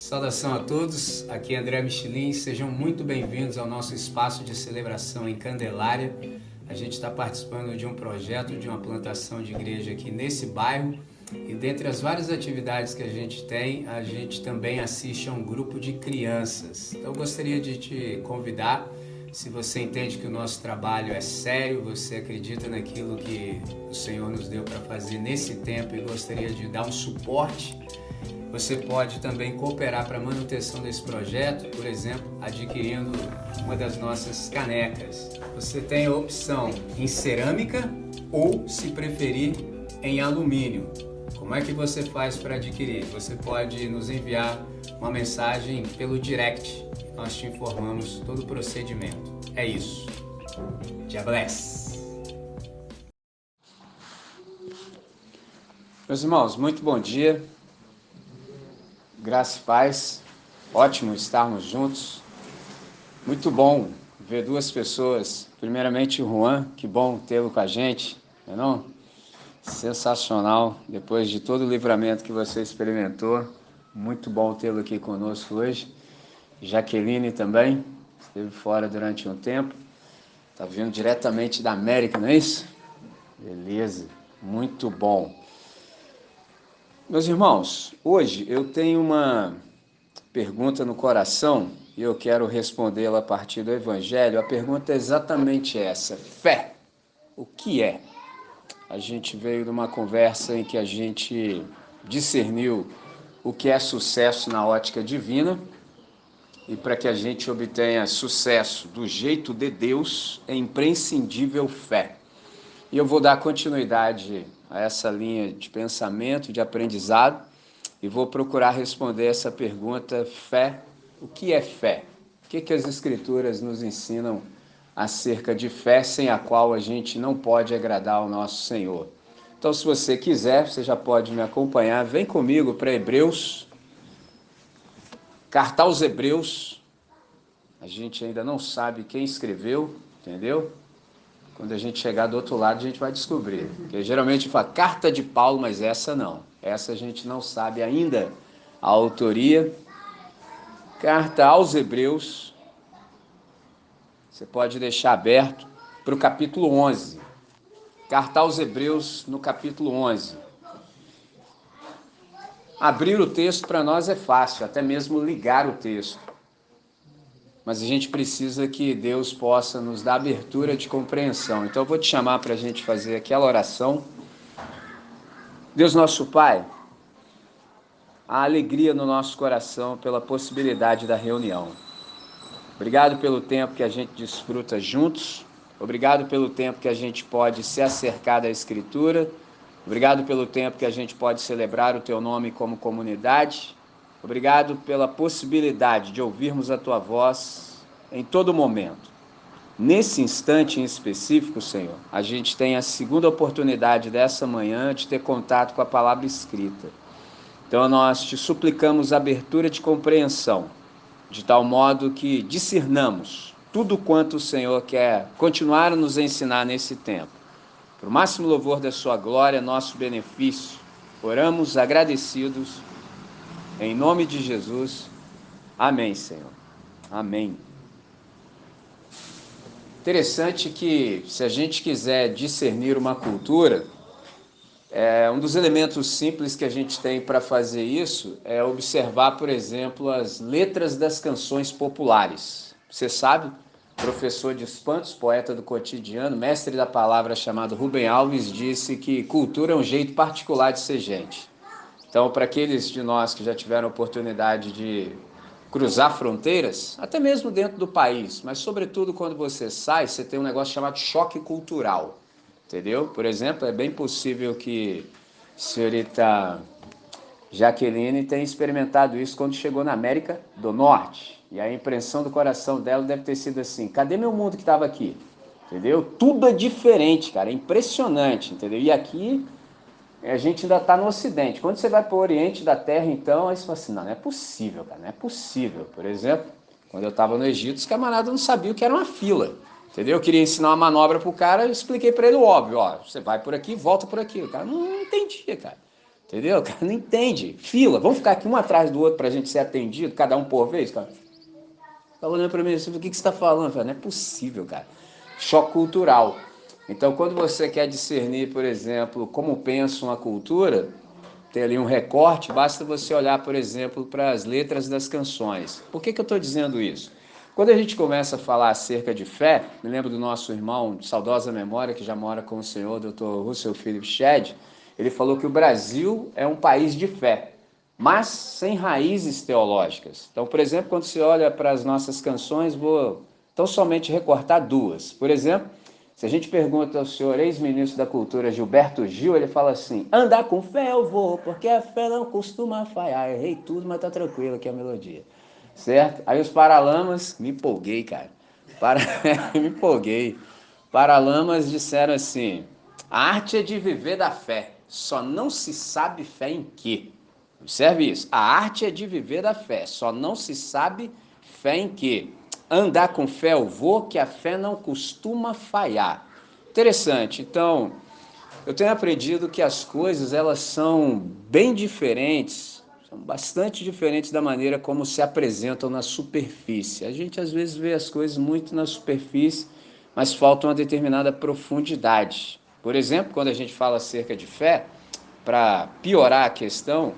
Saudação a todos, aqui é André Michelin, sejam muito bem-vindos ao nosso espaço de celebração em Candelária. A gente está participando de um projeto de uma plantação de igreja aqui nesse bairro e dentre as várias atividades que a gente tem, a gente também assiste a um grupo de crianças. Então eu gostaria de te convidar, se você entende que o nosso trabalho é sério, você acredita naquilo que o Senhor nos deu para fazer nesse tempo e gostaria de dar um suporte, você pode também cooperar para a manutenção desse projeto, por exemplo, adquirindo uma das nossas canecas. Você tem a opção em cerâmica ou, se preferir, em alumínio. Como é que você faz para adquirir? Você pode nos enviar uma mensagem pelo direct. Nós te informamos todo o procedimento. É isso. God bless. Meus irmãos, muito bom dia. Graça e paz, ótimo estarmos juntos, muito bom ver duas pessoas, primeiramente o Juan, que bom tê-lo com a gente, não é não? Sensacional, depois de todo o livramento que você experimentou, muito bom tê-lo aqui conosco hoje. Jaqueline também, esteve fora durante um tempo, está vindo diretamente da América, não é isso? Beleza, muito bom. Meus irmãos, hoje eu tenho uma pergunta no coração e eu quero respondê-la a partir do Evangelho. A pergunta é exatamente essa: fé, o que é? A gente veio de uma conversa em que a gente discerniu o que é sucesso na ótica divina, e para que a gente obtenha sucesso do jeito de Deus, é imprescindível fé. E eu vou dar continuidade a essa linha de pensamento, de aprendizado, e vou procurar responder essa pergunta: fé, o que é fé? O que as Escrituras nos ensinam acerca de fé, sem a qual a gente não pode agradar ao nosso Senhor? Então, se você quiser, você já pode me acompanhar, vem comigo para Hebreus, carta aos Hebreus. A gente ainda não sabe quem escreveu, entendeu? Quando a gente chegar do outro lado, a gente vai descobrir. Porque geralmente fala carta de Paulo, mas essa não. Essa a gente não sabe ainda a autoria. Carta aos Hebreus. Você pode deixar aberto para o capítulo 11. Carta aos Hebreus, no capítulo 11. Abrir o texto para nós é fácil, até mesmo ligar o texto. Mas a gente precisa que Deus possa nos dar abertura de compreensão. Então eu vou te chamar para a gente fazer aquela oração. Deus nosso Pai, a alegria no nosso coração pela possibilidade da reunião. Obrigado pelo tempo que a gente desfruta juntos. Obrigado pelo tempo que a gente pode se acercar da Escritura. Obrigado pelo tempo que a gente pode celebrar o Teu nome como comunidade. Obrigado pela possibilidade de ouvirmos a Tua voz em todo momento. Nesse instante em específico, Senhor, a gente tem a segunda oportunidade dessa manhã de ter contato com a palavra escrita. Então nós te suplicamos abertura de compreensão, de tal modo que discernamos tudo quanto o Senhor quer continuar a nos ensinar nesse tempo. Para o máximo louvor da sua glória, nosso benefício, oramos agradecidos, em nome de Jesus. Amém, Senhor. Amém. Interessante que, se a gente quiser discernir uma cultura, um dos elementos simples que a gente tem para fazer isso é observar, por exemplo, as letras das canções populares. Você sabe, professor de espantos, poeta do cotidiano, mestre da palavra chamado Rubem Alves, disse que cultura é um jeito particular de ser gente. Então, para aqueles de nós que já tiveram a oportunidade de cruzar fronteiras, até mesmo dentro do país, mas sobretudo quando você sai, você tem um negócio chamado choque cultural. Entendeu? Por exemplo, é bem possível que a senhorita Jaqueline tenha experimentado isso quando chegou na América do Norte. E a impressão do coração dela deve ter sido assim: cadê meu mundo que estava aqui? Entendeu? Tudo é diferente, cara, é impressionante, entendeu? E aqui a gente ainda está no Ocidente. Quando você vai para o Oriente da Terra, então, aí você fala assim: não é possível, cara, não é possível. Por exemplo, quando eu estava no Egito, os camaradas não sabiam o que era uma fila. Entendeu? Eu queria ensinar uma manobra pro cara, eu expliquei para ele o óbvio, ó, você vai por aqui, volta por aqui. O cara não entendia, cara. Entendeu? O cara não entende. Fila, vamos ficar aqui um atrás do outro para a gente ser atendido, cada um por vez, cara? Tá olhando para mim assim, o que você está falando? Falei, não é possível, cara. Choque cultural. Então, quando você quer discernir, por exemplo, como pensa uma cultura, tem ali um recorte, basta você olhar, por exemplo, para as letras das canções. Por que eu estou dizendo isso? Quando a gente começa a falar acerca de fé, me lembro do nosso irmão de saudosa memória, que já mora com o senhor, Dr. Russell Philip Shedd, ele falou que o Brasil é um país de fé, mas sem raízes teológicas. Então, por exemplo, quando você olha para as nossas canções, vou tão somente recortar duas. Por exemplo, se a gente pergunta ao senhor ex-ministro da Cultura, Gilberto Gil, ele fala assim, andar com fé eu vou, porque a fé não costuma falhar. Errei tudo, mas tá tranquilo aqui a melodia. Certo? Aí os Paralamas, me empolguei, cara. Me empolguei. Paralamas disseram assim, a arte é de viver da fé, só não se sabe fé em quê. Observe isso, a arte é de viver da fé, só não se sabe fé em quê. Andar com fé eu vou, que a fé não costuma falhar. Interessante. Então, eu tenho aprendido que as coisas elas são bem diferentes, são bastante diferentes da maneira como se apresentam na superfície. A gente às vezes vê as coisas muito na superfície, mas falta uma determinada profundidade. Por exemplo, quando a gente fala acerca de fé, para piorar a questão,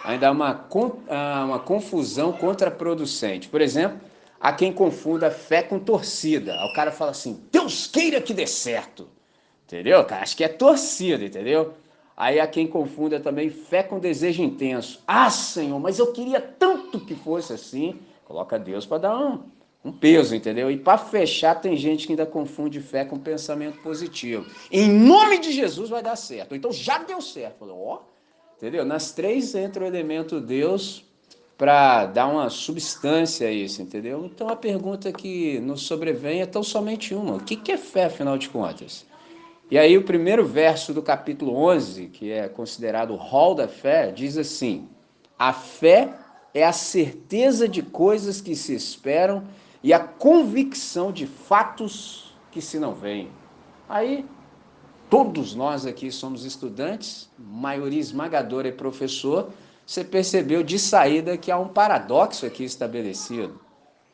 ainda há uma confusão contraproducente. Por exemplo, há quem confunda fé com torcida. Aí o cara fala assim, Deus queira que dê certo. Entendeu, cara? Acho que é torcida, entendeu? Aí há quem confunda também fé com desejo intenso. Ah, Senhor, mas eu queria tanto que fosse assim. Coloca Deus para dar um peso, entendeu? E para fechar, tem gente que ainda confunde fé com pensamento positivo. Em nome de Jesus vai dar certo. Então já deu certo. Falou, ó, entendeu? Nas três entra o elemento Deus para dar uma substância a isso, entendeu? Então a pergunta que nos sobrevém é tão somente uma: o que é fé, afinal de contas? E aí o primeiro verso do capítulo 11, que é considerado o rol da fé, diz assim, a fé é a certeza de coisas que se esperam e a convicção de fatos que se não veem. Aí, todos nós aqui somos estudantes, maioria esmagadora é professor, você percebeu de saída que há um paradoxo aqui estabelecido.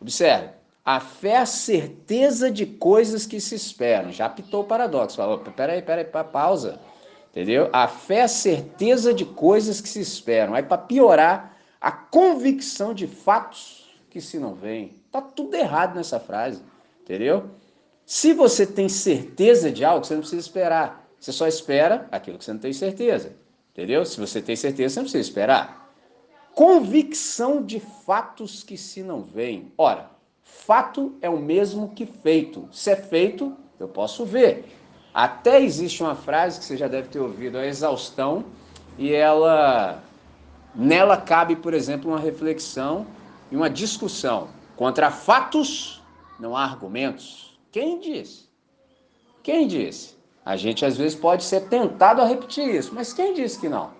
Observe, a fé é a certeza de coisas que se esperam. Já apitou o paradoxo. Falou, peraí, pausa. Entendeu? A fé é a certeza de coisas que se esperam. Aí, para piorar, a convicção de fatos que se não veem. Tá tudo errado nessa frase. Entendeu? Se você tem certeza de algo, você não precisa esperar. Você só espera aquilo que você não tem certeza. Entendeu? Se você tem certeza, você não precisa esperar. Convicção de fatos que se não veem. Ora, fato é o mesmo que feito. Se é feito, eu posso ver. Até existe uma frase que você já deve ter ouvido, a exaustão, e nela cabe, por exemplo, uma reflexão e uma discussão. Contra fatos, não há argumentos. Quem disse? Quem disse? A gente às vezes pode ser tentado a repetir isso, mas quem disse que não?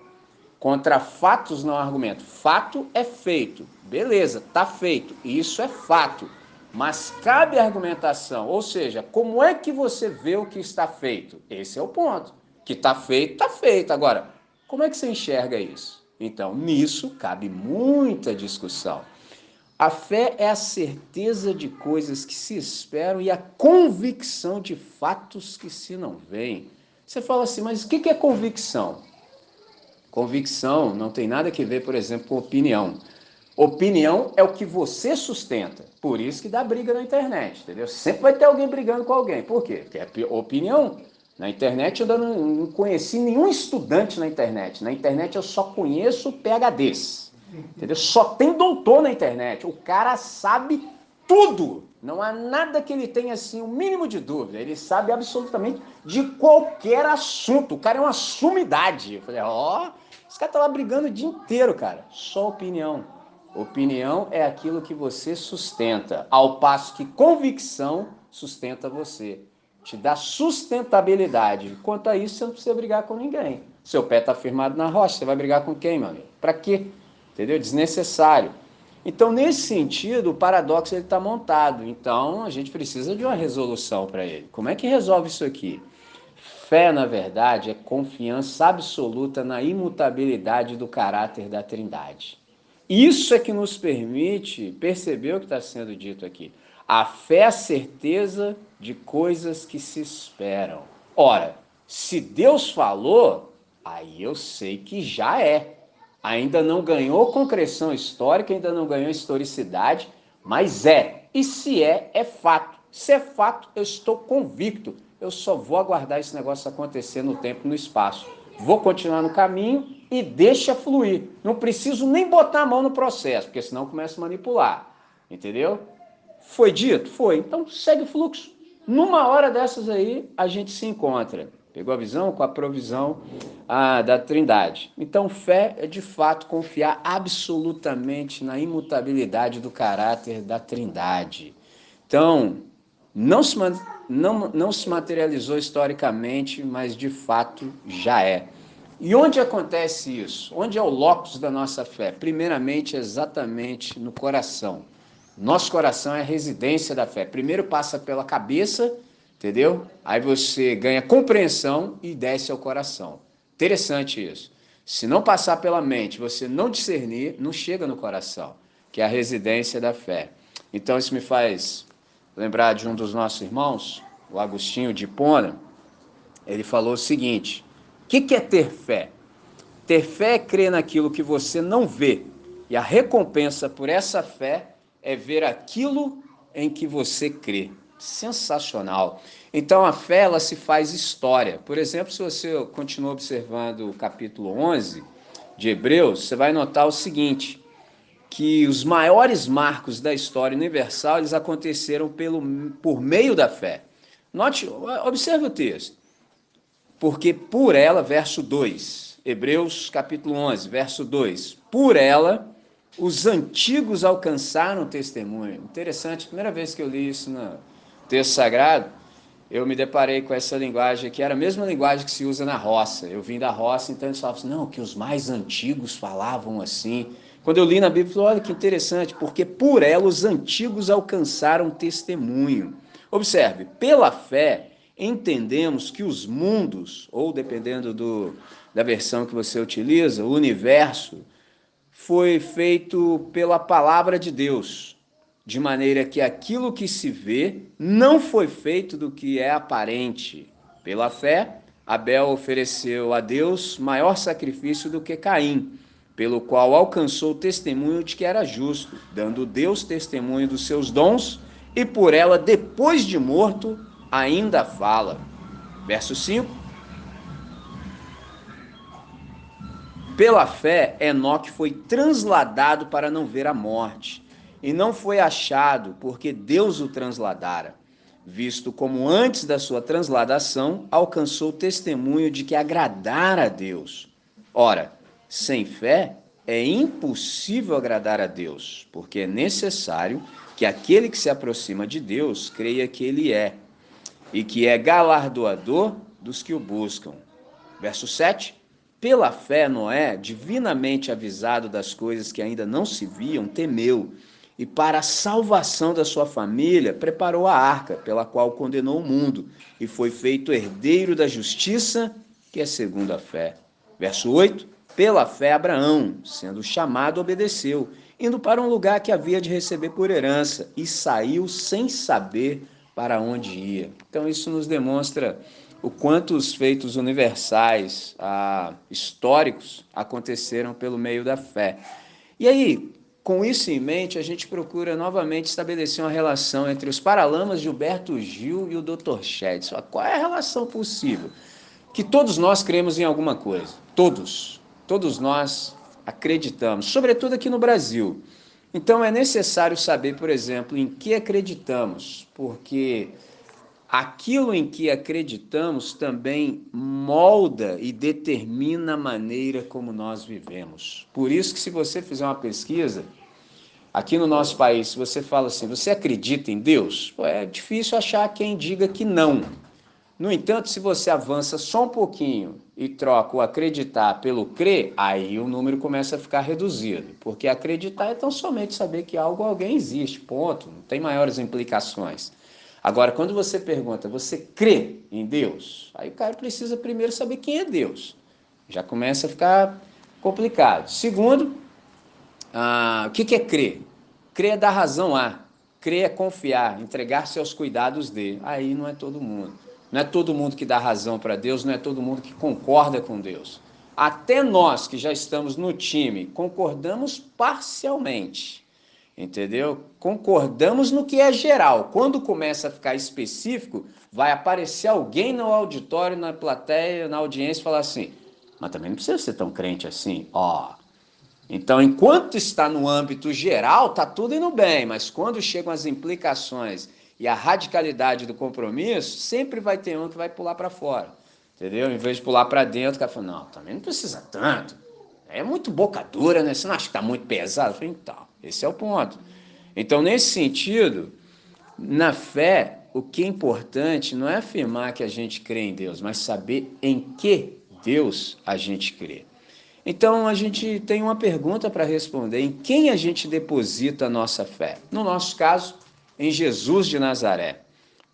Contra fatos não há argumento. Fato é feito. Beleza, tá feito. Isso é fato. Mas cabe argumentação. Ou seja, como é que você vê o que está feito? Esse é o ponto. Que está feito, está feito. Agora, como é que você enxerga isso? Então, nisso cabe muita discussão. A fé é a certeza de coisas que se esperam e a convicção de fatos que se não veem. Você fala assim, mas o que é convicção? Convicção não tem nada a ver, por exemplo, com opinião. Opinião é o que você sustenta. Por isso que dá briga na internet, entendeu? Sempre vai ter alguém brigando com alguém. Por quê? Porque é opinião. Na internet eu não conheci nenhum estudante na internet. Na internet eu só conheço PhDs. Entendeu? Só tem doutor na internet. O cara sabe tudo. Não há nada que ele tenha assim o mínimo de dúvida. Ele sabe absolutamente de qualquer assunto. O cara é uma sumidade. Eu falei, ó, esse cara tá lá brigando o dia inteiro, cara. Só opinião. Opinião é aquilo que você sustenta, ao passo que convicção sustenta você. Te dá sustentabilidade. Quanto a isso, você não precisa brigar com ninguém. Seu pé está firmado na rocha, você vai brigar com quem, meu amigo? Para quê? Entendeu? Desnecessário. Então, nesse sentido, o paradoxo está montado. Então, a gente precisa de uma resolução para ele. Como é que resolve isso aqui? Fé, na verdade, é confiança absoluta na imutabilidade do caráter da Trindade. Isso é que nos permite perceber o que está sendo dito aqui. A fé é a certeza de coisas que se esperam. Ora, se Deus falou, aí eu sei que já é. Ainda não ganhou concreção histórica, ainda não ganhou historicidade, mas é. E se é, é fato. Se é fato, eu estou convicto. Eu só vou aguardar esse negócio acontecer no tempo e no espaço. Vou continuar no caminho e deixa fluir. Não preciso nem botar a mão no processo, porque senão começa a manipular. Entendeu? Foi dito? Foi. Então segue o fluxo. Numa hora dessas aí, a gente se encontra. Pegou a visão? Com a provisão da Trindade. Então, fé é de fato confiar absolutamente na imutabilidade do caráter da Trindade. Então, não se materializou historicamente, mas de fato já é. E onde acontece isso? Onde é o locus da nossa fé? Primeiramente, exatamente no coração. Nosso coração é a residência da fé. Primeiro passa pela cabeça, entendeu? Aí você ganha compreensão e desce ao coração. Interessante isso. Se não passar pela mente, você não discernir, não chega no coração, que é a residência da fé. Então isso me faz lembrar de um dos nossos irmãos, o Agostinho de Hipona. Ele falou o seguinte: o que é ter fé? Ter fé é crer naquilo que você não vê, e a recompensa por essa fé é ver aquilo em que você crê. Sensacional. Então a fé, ela se faz história. Por exemplo, se você continua observando o capítulo 11 de Hebreus, você vai notar o seguinte, que os maiores marcos da história universal, eles aconteceram por meio da fé. Note, observe o texto. Porque por ela, verso 2, Hebreus capítulo 11, verso 2, por ela os antigos alcançaram testemunho. Interessante, primeira vez que eu li isso no texto sagrado, eu me deparei com essa linguagem que era a mesma linguagem que se usa na roça. Eu vim da roça, então eles falavam assim, não, que os mais antigos falavam assim. Quando eu li na Bíblia, eu falei, olha que interessante, porque por ela os antigos alcançaram testemunho. Observe, pela fé, entendemos que os mundos, ou dependendo da versão que você utiliza, o universo, foi feito pela palavra de Deus, de maneira que aquilo que se vê não foi feito do que é aparente. Pela fé, Abel ofereceu a Deus maior sacrifício do que Caim, pelo qual alcançou o testemunho de que era justo, dando Deus testemunho dos seus dons, e por ela, depois de morto, ainda fala. Verso 5. Pela fé, Enoque foi transladado para não ver a morte, e não foi achado, porque Deus o transladara, visto como antes da sua transladação alcançou testemunho de que agradara a Deus. Ora, sem fé é impossível agradar a Deus, porque é necessário que aquele que se aproxima de Deus creia que ele é, e que é galardoador dos que o buscam. Verso 7. Pela fé, Noé, divinamente avisado das coisas que ainda não se viam, temeu, e para a salvação da sua família, preparou a arca, pela qual condenou o mundo, e foi feito herdeiro da justiça, que é segundo a fé. Verso 8. Pela fé, Abraão, sendo chamado, obedeceu, indo para um lugar que havia de receber por herança, e saiu sem saber para onde ia. Então isso nos demonstra o quanto os feitos universais, históricos, aconteceram pelo meio da fé. E aí, com isso em mente, a gente procura novamente estabelecer uma relação entre os Paralamas, Gilberto Gil e o Dr. Shed. Qual é a relação possível? Que todos nós cremos em alguma coisa. Todos nós acreditamos, sobretudo aqui no Brasil. Então é necessário saber, por exemplo, em que acreditamos, porque aquilo em que acreditamos também molda e determina a maneira como nós vivemos. Por isso que se você fizer uma pesquisa, aqui no nosso país, se você fala assim, você acredita em Deus? É difícil achar quem diga que não. No entanto, se você avança só um pouquinho e troca o acreditar pelo crer, aí o número começa a ficar reduzido. Porque acreditar é tão somente saber que algo ou alguém existe, ponto. Não tem maiores implicações. Agora, quando você pergunta, você crê em Deus? Aí o cara precisa primeiro saber quem é Deus. Já começa a ficar complicado. Segundo, o que é crer? Crer é dar razão a. Crer é confiar, entregar-se aos cuidados de. Aí não é todo mundo. Não é todo mundo que dá razão para Deus, não é todo mundo que concorda com Deus. Até nós que já estamos no time, concordamos parcialmente. Entendeu? Concordamos no que é geral. Quando começa a ficar específico, vai aparecer alguém no auditório, na plateia, na audiência e falar assim: mas também não precisa ser tão crente assim. Ó, então, enquanto está no âmbito geral, está tudo indo bem, mas quando chegam as implicações e a radicalidade do compromisso, sempre vai ter um que vai pular para fora, entendeu? Em vez de pular para dentro, o cara fala, não, também não precisa tanto, é muito boca dura, né? Você não acha que está muito pesado? Eu falei, então, esse é o ponto. Então, nesse sentido, na fé, o que é importante não é afirmar que a gente crê em Deus, mas saber em que Deus a gente crê. Então a gente tem uma pergunta para responder: em quem a gente deposita a nossa fé? No nosso caso, em Jesus de Nazaré.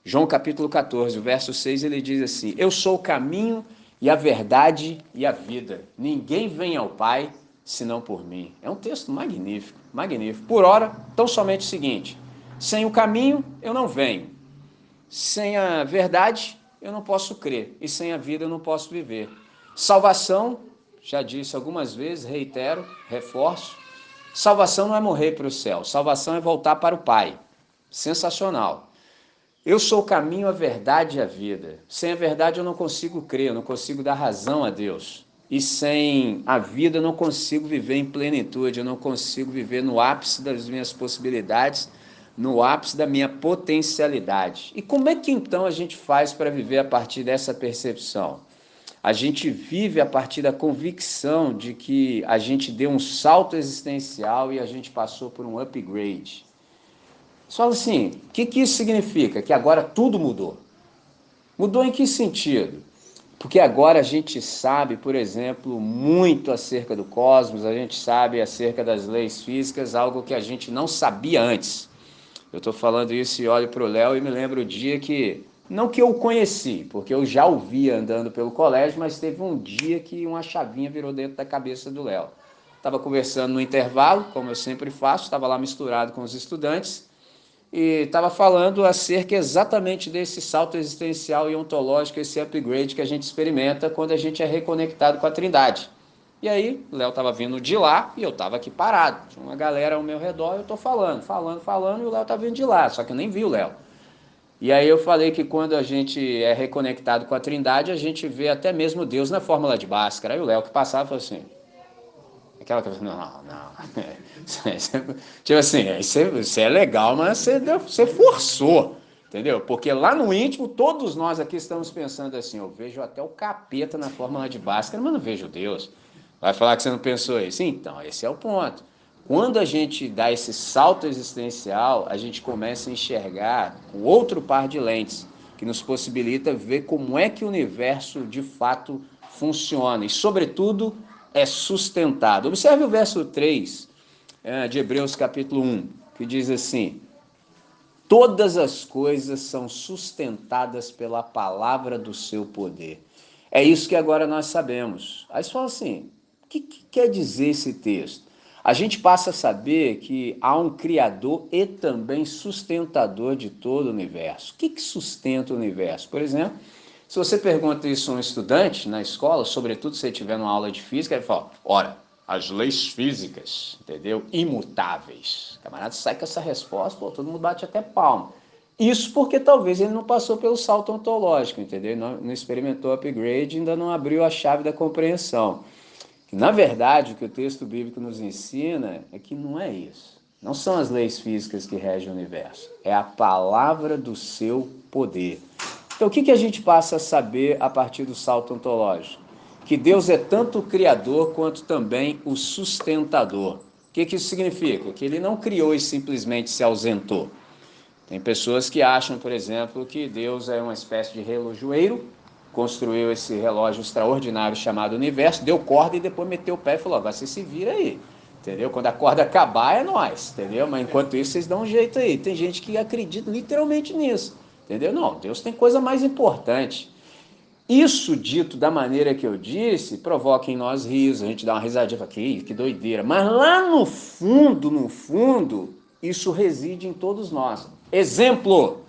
João capítulo 14, o verso 6, ele diz assim: eu sou o caminho e a verdade e a vida. Ninguém vem ao Pai senão por mim. É um texto magnífico, magnífico. Por ora, tão somente o seguinte: sem o caminho eu não venho. Sem a verdade eu não posso crer. E sem a vida eu não posso viver. Salvação, já disse algumas vezes, reitero, reforço, salvação não é morrer para o céu, salvação é voltar para o Pai. Sensacional. Eu sou o caminho, a verdade e a vida. Sem a verdade eu não consigo crer, eu não consigo dar razão a Deus. E sem a vida eu não consigo viver em plenitude, eu não consigo viver no ápice das minhas possibilidades, no ápice da minha potencialidade. E como é que então a gente faz para viver a partir dessa percepção? A gente vive a partir da convicção de que a gente deu um salto existencial e a gente passou por um upgrade. Você fala assim, o que isso significa? Que agora tudo mudou. Mudou em que sentido? Porque agora a gente sabe, por exemplo, muito acerca do cosmos, a gente sabe acerca das leis físicas, algo que a gente não sabia antes. Eu estou falando isso e olho para o Léo e me lembro o dia que, não que eu o conheci, porque eu já o via andando pelo colégio, mas teve um dia que uma chavinha virou dentro da cabeça do Léo. Estava conversando no intervalo, como eu sempre faço, estava lá misturado com os estudantes, e estava falando acerca exatamente desse salto existencial e ontológico, esse upgrade que a gente experimenta quando a gente é reconectado com a Trindade. E aí, o Léo estava vindo de lá e eu estava aqui parado. Tinha uma galera ao meu redor e eu estou falando, e o Léo está vindo de lá, só que eu nem vi o Léo. E aí eu falei que quando a gente é reconectado com a Trindade, a gente vê até mesmo Deus na fórmula de Bhaskara. Aí o Léo que passava falou assim, aquela coisa, não. Tipo assim, você é legal, mas você forçou, entendeu? Porque lá no íntimo, todos nós aqui estamos pensando assim, eu vejo até o capeta na fórmula de Bhaskara, mas não vejo Deus. Vai falar que você não pensou isso? Então, esse é o ponto. Quando a gente dá esse salto existencial, a gente começa a enxergar com outro par de lentes, que nos possibilita ver como é que o universo de fato funciona e, sobretudo, é sustentado. Observe o verso 3 de Hebreus capítulo 1, que diz assim: todas as coisas são sustentadas pela palavra do seu poder. É isso que agora nós sabemos. Aí você fala assim, o que quer dizer esse texto? A gente passa a saber que há um Criador e também sustentador de todo o universo. O que sustenta o universo? Por exemplo, se você pergunta isso a um estudante na escola, sobretudo se você estiver numa aula de física, ele fala, ora, as leis físicas, entendeu? Imutáveis. O camarada sai com essa resposta, pô, todo mundo bate até palma. Isso porque talvez ele não passou pelo salto ontológico, entendeu? Não experimentou upgrade, ainda não abriu a chave da compreensão. Na verdade, o que o texto bíblico nos ensina é que não é isso. Não são as leis físicas que regem o universo. É a palavra do seu poder. Então, o que a gente passa a saber a partir do salto ontológico? Que Deus é tanto o criador quanto também o sustentador. O que isso significa? Que ele não criou e simplesmente se ausentou. Tem pessoas que acham, por exemplo, que Deus é uma espécie de relojoeiro, construiu esse relógio extraordinário chamado universo, deu corda e depois meteu o pé e falou, agora você se vira aí, entendeu? Quando a corda acabar é nós, entendeu? Mas enquanto isso vocês dão um jeito aí. Tem gente que acredita literalmente nisso. entendeu? Não, Deus tem coisa mais importante. Isso dito da maneira que eu disse, provoca em nós risos, a gente dá uma risadinha, fala, que doideira. Mas lá no fundo, isso reside em todos nós. Exemplo,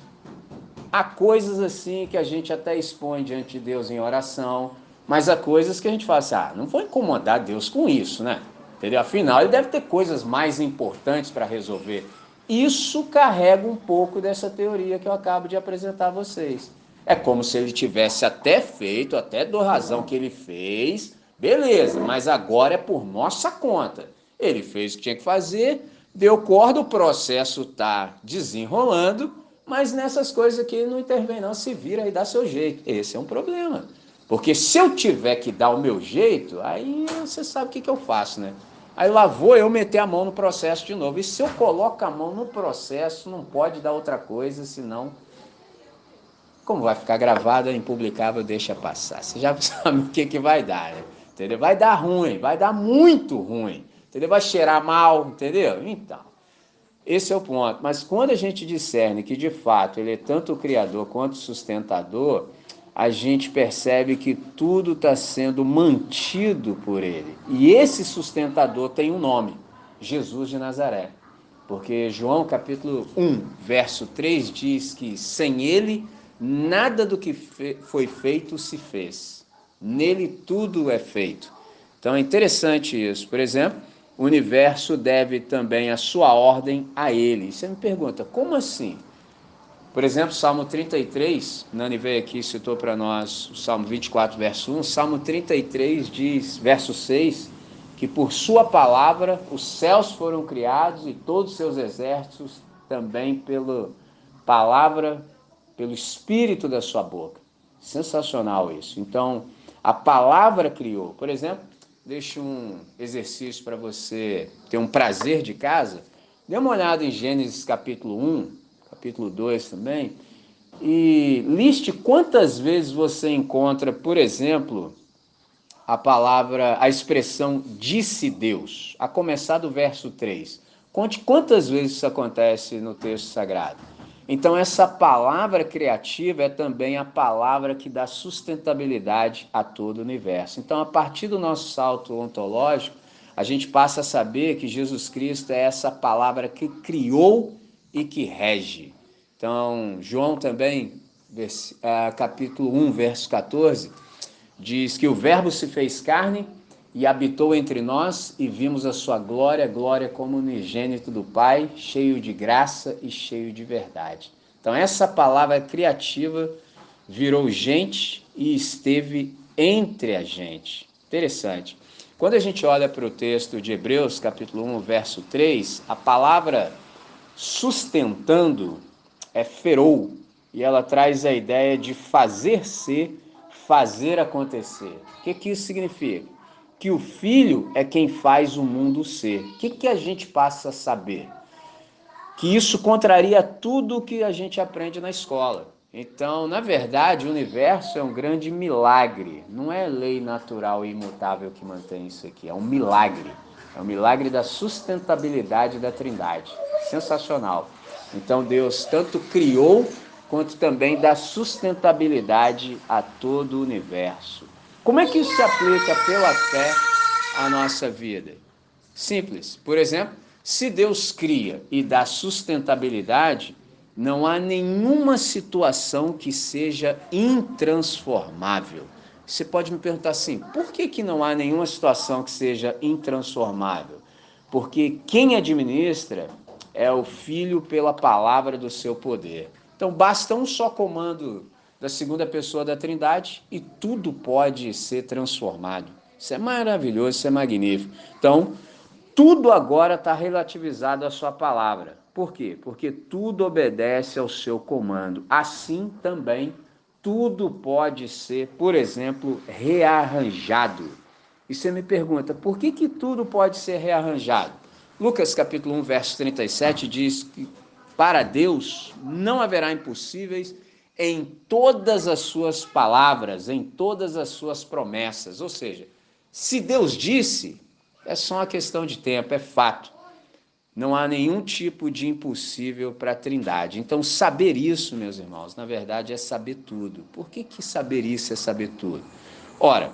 há coisas assim que a gente até expõe diante de Deus em oração, mas há coisas que a gente fala assim, não vou incomodar Deus com isso, né? Entendeu? Afinal, ele deve ter coisas mais importantes para resolver. Isso carrega um pouco dessa teoria que eu acabo de apresentar a vocês. É como se ele tivesse até feito, até dou razão que ele fez, beleza, mas agora é por nossa conta. Ele fez o que tinha que fazer, deu corda, o processo está desenrolando, mas nessas coisas aqui ele não intervém não, se vira e dá seu jeito. Esse é um problema. Porque se eu tiver que dar o meu jeito, aí você sabe o que eu faço, né? Aí lá vou eu meter a mão no processo de novo. E se eu coloco a mão no processo, não pode dar outra coisa, senão, como vai ficar gravado, é impublicável, deixa passar. Você já sabe o que vai dar, né? Entendeu? Vai dar ruim, vai dar muito ruim. Entendeu? Vai cheirar mal, entendeu? Então, esse é o ponto. Mas quando a gente discerne que, de fato, ele é tanto o criador quanto o sustentador, a gente percebe que tudo está sendo mantido por ele. E esse sustentador tem um nome, Jesus de Nazaré. Porque João capítulo 1, verso 3 diz que sem ele, nada do que foi feito se fez. Nele tudo é feito. Então é interessante isso. Por exemplo, o universo deve também a sua ordem a ele. E você me pergunta, como assim? Por exemplo, Salmo 33, Nani veio aqui e citou para nós o Salmo 24, verso 1. Salmo 33 diz, verso 6, que por sua palavra os céus foram criados e todos os seus exércitos também pela palavra, pelo espírito da sua boca. Sensacional isso. Então, a palavra criou. Por exemplo, deixo um exercício para você ter um prazer de casa. Dê uma olhada em Gênesis capítulo 1, capítulo 2 também, e liste quantas vezes você encontra, por exemplo, a palavra, a expressão disse Deus, a começar do verso 3. Conte quantas vezes isso acontece no texto sagrado. Então, essa palavra criativa é também a palavra que dá sustentabilidade a todo o universo. Então, a partir do nosso salto ontológico, a gente passa a saber que Jesus Cristo é essa palavra que criou e que rege. Então, João também, capítulo 1, verso 14, diz que o verbo se fez carne e habitou entre nós e vimos a sua glória, glória como unigênito do Pai, cheio de graça e cheio de verdade. Então essa palavra criativa virou gente e esteve entre a gente. Interessante. Quando a gente olha para o texto de Hebreus, capítulo 1, verso 3, a palavra sustentando é ferou, e ela traz a ideia de fazer ser, fazer acontecer. O que isso significa? Que o Filho é quem faz o mundo ser. O que a gente passa a saber? Que isso contraria tudo o que a gente aprende na escola. Então, na verdade, o universo é um grande milagre. Não é lei natural e imutável que mantém isso aqui. É um milagre. É um milagre da sustentabilidade da Trindade. Sensacional. Então, Deus tanto criou quanto também dá sustentabilidade a todo o universo. Como é que isso se aplica pela fé à nossa vida? Simples. Por exemplo, se Deus cria e dá sustentabilidade, não há nenhuma situação que seja intransformável. Você pode me perguntar assim, por que não há nenhuma situação que seja intransformável? Porque quem administra é o Filho pela palavra do seu poder. Então basta um só comando da segunda pessoa da Trindade e tudo pode ser transformado. Isso é maravilhoso, isso é magnífico. Então, tudo agora está relativizado à sua palavra. Por quê? Porque tudo obedece ao seu comando. Assim também, tudo pode ser, por exemplo, rearranjado. E você me pergunta, por que tudo pode ser rearranjado? Lucas capítulo 1, verso 37 diz que para Deus não haverá impossíveis em todas as suas palavras, em todas as suas promessas. Ou seja, se Deus disse, é só uma questão de tempo, é fato. Não há nenhum tipo de impossível para a Trindade. Então, saber isso, meus irmãos, na verdade é saber tudo. Por que saber isso é saber tudo? Ora,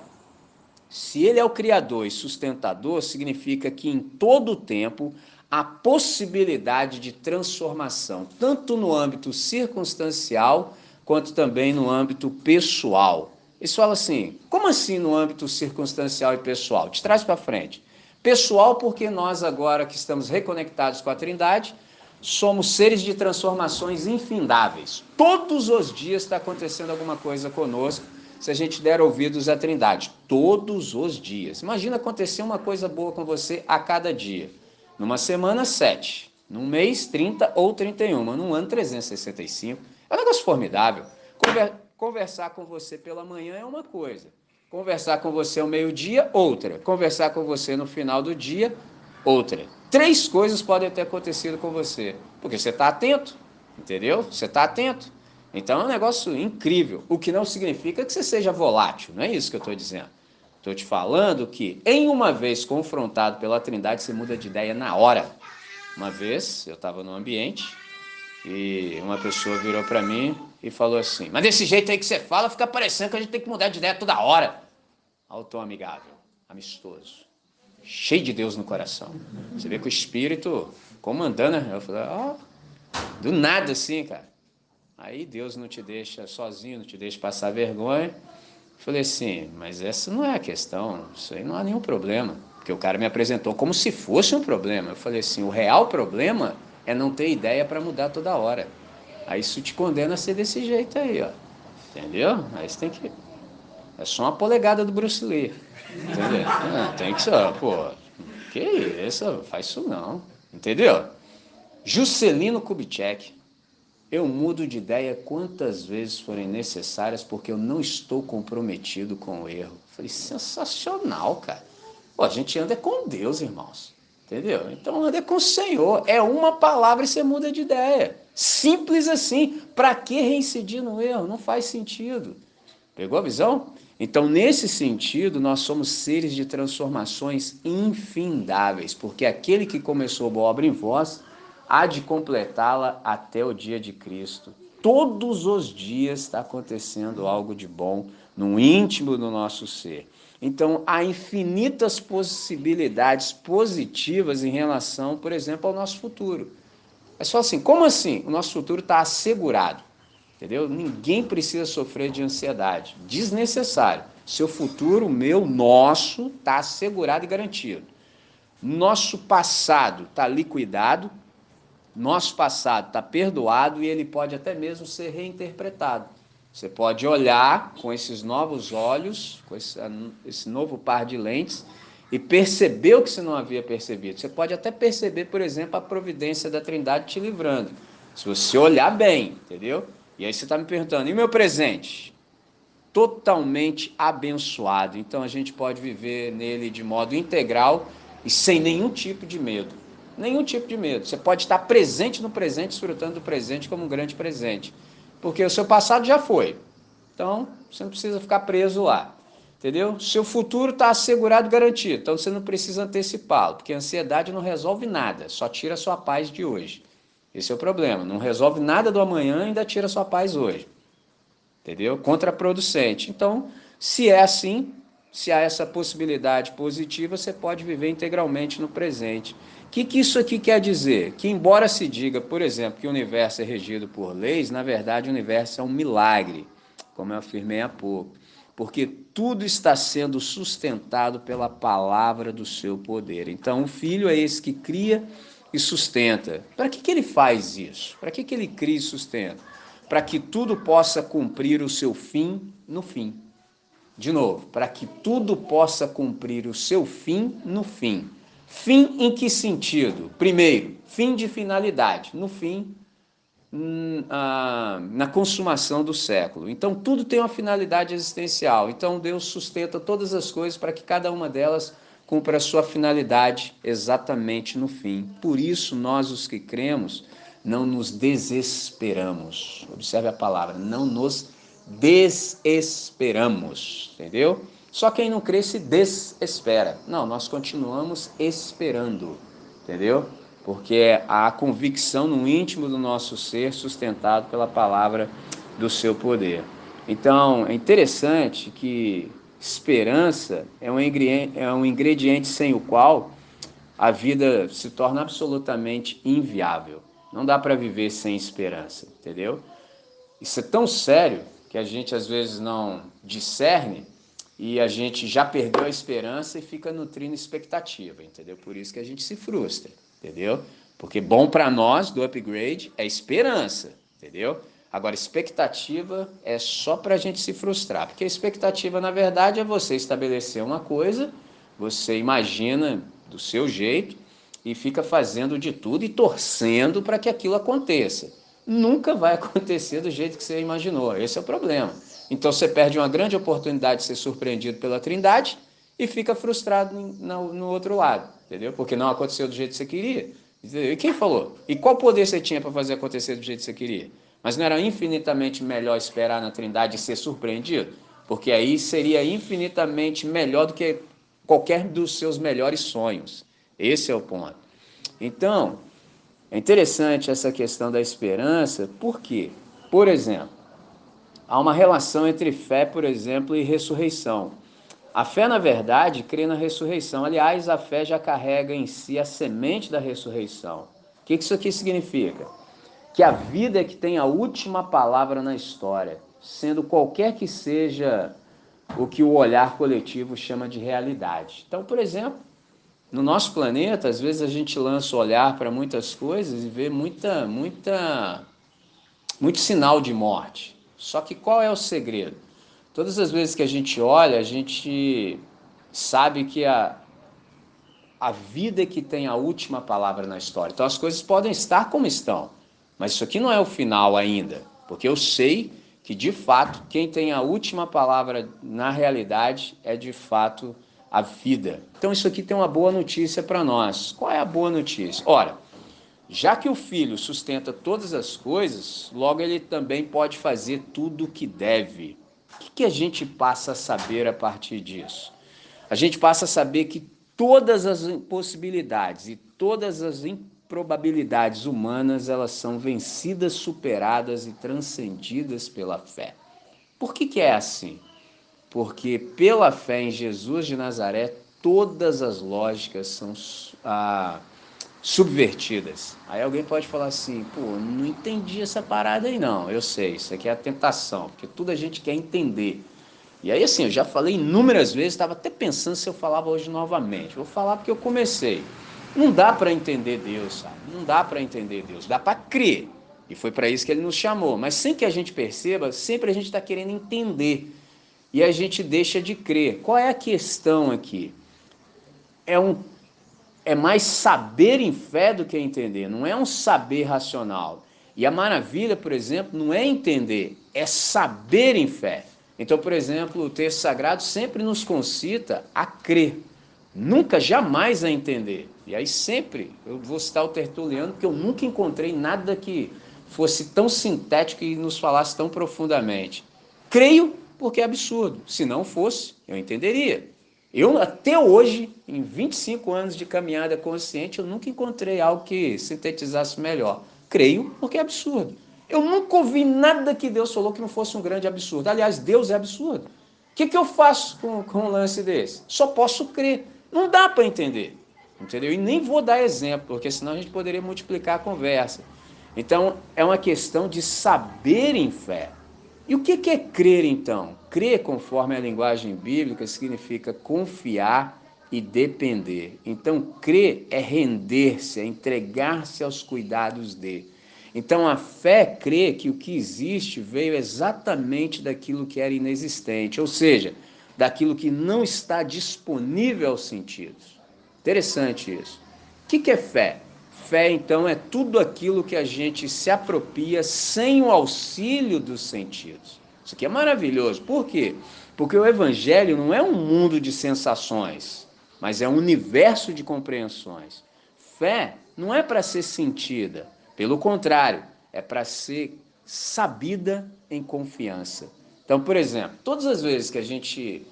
se ele é o Criador e sustentador, significa que em todo o tempo há possibilidade de transformação, tanto no âmbito circunstancial, quanto também no âmbito pessoal. Eles falam assim, como assim no âmbito circunstancial e pessoal? De trás para frente. Pessoal, porque nós agora que estamos reconectados com a Trindade, somos seres de transformações infindáveis. Todos os dias está acontecendo alguma coisa conosco, se a gente der ouvidos à Trindade. Todos os dias. Imagina acontecer uma coisa boa com você a cada dia. Numa semana, 7. Num mês, 30 ou 31. Num ano, 365. É um negócio formidável. Conversar com você pela manhã é uma coisa. Conversar com você ao meio-dia, outra. Conversar com você no final do dia, outra. 3 coisas podem ter acontecido com você, porque você está atento, entendeu? Você está atento. Então é um negócio incrível, o que não significa que você seja volátil, não é isso que eu estou dizendo. Estou te falando que, em uma vez confrontado pela Trindade, você muda de ideia na hora. Uma vez, eu estava num ambiente e uma pessoa virou para mim e falou assim, mas desse jeito aí que você fala, fica parecendo que a gente tem que mudar de ideia toda hora. Alto amigável, amistoso, cheio de Deus no coração. Você vê que o Espírito comandando, né? Eu falei, do nada assim, cara. Aí Deus não te deixa sozinho, não te deixa passar vergonha. Eu falei assim, mas essa não é a questão, isso aí não há nenhum problema. Porque o cara me apresentou como se fosse um problema. Eu falei assim, o real problema é não ter ideia para mudar toda hora. Aí isso te condena a ser desse jeito aí, ó. Entendeu? Aí você tem que... É só uma polegada do Bruce Lee. Entendeu? Tem que ser, pô, que isso? Faz isso não. Entendeu? Juscelino Kubitschek. Eu mudo de ideia quantas vezes forem necessárias porque eu não estou comprometido com o erro. Falei, sensacional, cara. Pô, a gente anda com Deus, irmãos. Entendeu? Então anda com o Senhor. É uma palavra e você muda de ideia. Simples assim. Para que reincidir no erro? Não faz sentido. Pegou a visão? Então, nesse sentido, nós somos seres de transformações infindáveis, porque aquele que começou a boa obra em vós há de completá-la até o dia de Cristo. Todos os dias está acontecendo algo de bom no íntimo do nosso ser. Então, há infinitas possibilidades positivas em relação, por exemplo, ao nosso futuro. É só assim, como assim? O nosso futuro está assegurado. Entendeu? Ninguém precisa sofrer de ansiedade. Desnecessário. Seu futuro, meu, nosso, está assegurado e garantido. Nosso passado está liquidado, nosso passado está perdoado e ele pode até mesmo ser reinterpretado. Você pode olhar com esses novos olhos, com esse novo par de lentes, e perceber o que você não havia percebido. Você pode até perceber, por exemplo, a providência da Trindade te livrando. Se você olhar bem, entendeu? E aí você está me perguntando, e o meu presente? Totalmente abençoado. Então a gente pode viver nele de modo integral e sem nenhum tipo de medo. Nenhum tipo de medo. Você pode estar presente no presente, desfrutando do presente como um grande presente. Porque o seu passado já foi. Então você não precisa ficar preso lá. Entendeu? Seu futuro está assegurado e garantido. Então você não precisa antecipá-lo. Porque a ansiedade não resolve nada. Só tira a sua paz de hoje. Esse é o problema. Não resolve nada do amanhã e ainda tira a sua paz hoje. Entendeu? Contraproducente. Então, se é assim, se há essa possibilidade positiva, você pode viver integralmente no presente. O que isso aqui quer dizer? Que embora se diga, por exemplo, que o universo é regido por leis, na verdade o universo é um milagre, como eu afirmei há pouco, porque tudo está sendo sustentado pela palavra do seu poder. Então, o Filho é esse que cria e sustenta. Para que ele faz isso? Para que ele cria e sustenta? Para que tudo possa cumprir o seu fim no fim. De novo, para que tudo possa cumprir o seu fim no fim. Fim em que sentido? Primeiro, fim de finalidade. No fim, na consumação do século. Então, tudo tem uma finalidade existencial. Então, Deus sustenta todas as coisas para que cada uma delas cumpra a sua finalidade exatamente no fim. Por isso, nós, os que cremos, não nos desesperamos. Observe a palavra, não nos desesperamos, entendeu? Só quem não crê se desespera. Não, nós continuamos esperando, entendeu? porque é a convicção no íntimo do nosso ser sustentado pela palavra do seu poder. Então, é interessante que esperança é um ingrediente sem o qual a vida se torna absolutamente inviável. Não dá para viver sem esperança, entendeu? Isso é tão sério que a gente às vezes não discerne e a gente já perdeu a esperança e fica nutrindo expectativa, entendeu? Por isso que a gente se frustra, entendeu? Porque bom para nós do upgrade é esperança, entendeu? Agora, expectativa é só para a gente se frustrar, porque a expectativa, na verdade, é você estabelecer uma coisa, você imagina do seu jeito e fica fazendo de tudo e torcendo para que aquilo aconteça. Nunca vai acontecer do jeito que você imaginou, esse é o problema. Então você perde uma grande oportunidade de ser surpreendido pela Trindade e fica frustrado no outro lado, entendeu? Porque não aconteceu do jeito que você queria. Entendeu? E quem falou? E qual poder você tinha para fazer acontecer do jeito que você queria? Mas não era infinitamente melhor esperar na Trindade e ser surpreendido? Porque aí seria infinitamente melhor do que qualquer dos seus melhores sonhos. Esse é o ponto. Então, é interessante essa questão da esperança, porque, por exemplo, há uma relação entre fé, por exemplo, e ressurreição. A fé, na verdade, crê na ressurreição. Aliás, a fé já carrega em si a semente da ressurreição. O que isso aqui significa? Que a vida é que tem a última palavra na história, sendo qualquer que seja o que o olhar coletivo chama de realidade. Então, por exemplo, no nosso planeta, às vezes a gente lança o olhar para muitas coisas e vê muito sinal de morte. Só que qual é o segredo? Todas as vezes que a gente olha, a gente sabe que a vida é que tem a última palavra na história. Então as coisas podem estar como estão, mas isso aqui não é o final ainda, porque eu sei que de fato quem tem a última palavra na realidade é de fato a vida. Então isso aqui tem uma boa notícia para nós. Qual é a boa notícia? Ora, já que o Filho sustenta todas as coisas, logo ele também pode fazer tudo o que deve. O que a gente passa a saber a partir disso? A gente passa a saber que todas as impossibilidades e todas as improbabilidades humanas, elas são vencidas, superadas e transcendidas pela fé. Por que é assim? Porque pela fé em Jesus de Nazaré, todas as lógicas são subvertidas. Aí alguém pode falar assim, pô, não entendi essa parada aí não. Eu sei, isso aqui é a tentação, porque tudo a gente quer entender. E aí assim, eu já falei inúmeras vezes, estava até pensando se eu falava hoje novamente. Vou falar porque eu comecei. Não dá para entender Deus, sabe? Não dá para entender Deus, dá para crer. E foi para isso que ele nos chamou. Mas sem que a gente perceba, sempre a gente está querendo entender. E a gente deixa de crer. Qual é a questão aqui? É mais saber em fé do que entender, não é um saber racional. E a maravilha, por exemplo, não é entender, é saber em fé. Então, por exemplo, o texto sagrado sempre nos concita a crer, nunca, jamais a entender. E aí sempre, eu vou citar o Tertuliano, porque eu nunca encontrei nada que fosse tão sintético e nos falasse tão profundamente. Creio porque é absurdo, se não fosse, eu entenderia. Eu, até hoje, em 25 anos de caminhada consciente, eu nunca encontrei algo que sintetizasse melhor. Creio porque é absurdo. Eu nunca ouvi nada que Deus falou que não fosse um grande absurdo. Aliás, Deus é absurdo. O que eu faço com um lance desse? Só posso crer. Não dá para entender. Entendeu? E nem vou dar exemplo, porque senão a gente poderia multiplicar a conversa. Então, é uma questão de saber em fé. E o que é crer, então? Crer, conforme a linguagem bíblica, significa confiar e depender. Então, crer é render-se, é entregar-se aos cuidados de. Então, a fé crê que o que existe veio exatamente daquilo que era inexistente, ou seja, daquilo que não está disponível aos sentidos. Interessante isso. O que é fé? Fé, então, é tudo aquilo que a gente se apropria sem o auxílio dos sentidos. Isso aqui é maravilhoso. Por quê? Porque o Evangelho não é um mundo de sensações, mas é um universo de compreensões. Fé não é para ser sentida, pelo contrário, é para ser sabida em confiança. Então, por exemplo, todas as vezes que a gente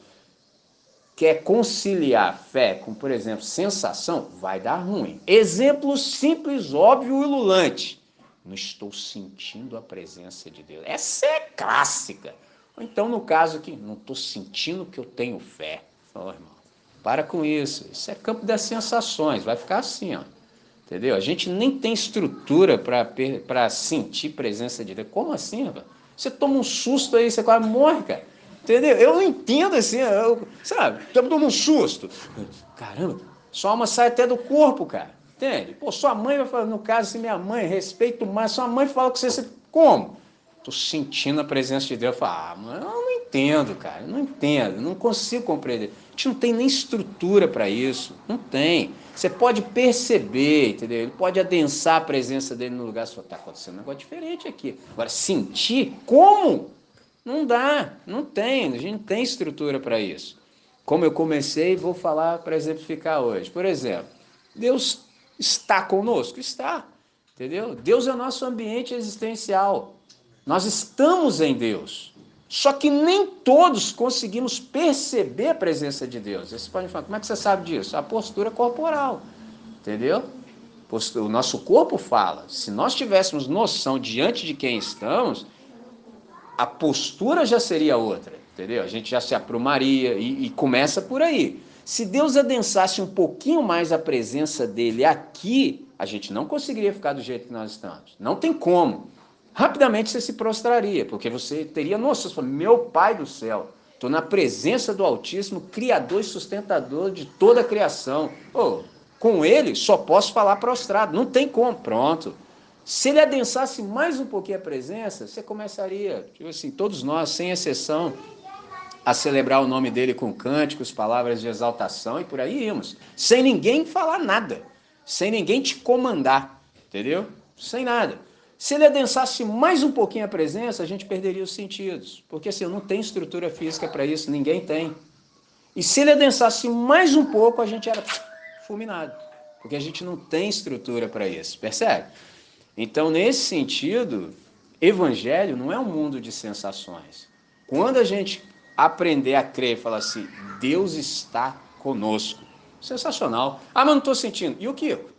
quer conciliar fé com, por exemplo, sensação, vai dar ruim. Exemplo simples, óbvio e ululante. Não estou sentindo a presença de Deus. Essa é clássica. Ou então, no caso aqui, não estou sentindo que eu tenho fé. Oh, irmão, para com isso. Isso é campo das sensações. Vai ficar assim, ó. Entendeu? A gente nem tem estrutura para sentir presença de Deus. Como assim, rapaz? Você toma um susto aí, você quase morre, cara. Entendeu? Eu não entendo assim, sabe? Toma um susto. Caramba, sua alma sai até do corpo, cara. Entende? Pô, sua mãe vai falar, no caso, assim, minha mãe, respeito mais, sua mãe fala com você, como? Tô sentindo a presença de Deus. Eu falo, mano, eu não entendo, cara, não entendo, não consigo compreender. A gente não tem nem estrutura para isso, não tem. Você pode perceber, entendeu? Ele pode adensar a presença dele no lugar, você fala, tá acontecendo um negócio diferente aqui. Agora, sentir, como? Não dá, não tem, a gente não tem estrutura para isso. Como eu comecei, vou falar para exemplificar hoje. Por exemplo, Deus está conosco? Está, entendeu? Deus é o nosso ambiente existencial. Nós estamos em Deus. Só que nem todos conseguimos perceber a presença de Deus. Vocês podem falar, como é que você sabe disso? A postura corporal, entendeu? O nosso corpo fala. Se nós tivéssemos noção diante de quem estamos, a postura já seria outra, entendeu? A gente já se aprumaria e começa por aí. Se Deus adensasse um pouquinho mais a presença dele aqui, a gente não conseguiria ficar do jeito que nós estamos. Não tem como. Rapidamente você se prostraria, porque você teria noção, você fala, meu Pai do céu, estou na presença do Altíssimo, Criador e sustentador de toda a criação. Oh, com ele só posso falar prostrado, não tem como. Pronto. Se ele adensasse mais um pouquinho a presença, você começaria, tipo assim, todos nós, sem exceção, a celebrar o nome dele com cânticos, palavras de exaltação e por aí íamos, sem ninguém falar nada, sem ninguém te comandar, entendeu? Sem nada. Se ele adensasse mais um pouquinho a presença, a gente perderia os sentidos, porque assim, não tem estrutura física para isso, ninguém tem. E se ele adensasse mais um pouco, a gente era fulminado, porque a gente não tem estrutura para isso, percebe? Então, nesse sentido, evangelho não é um mundo de sensações. Quando a gente aprender a crer e falar assim, Deus está conosco, sensacional. Ah, mas não estou sentindo. E o Kiko?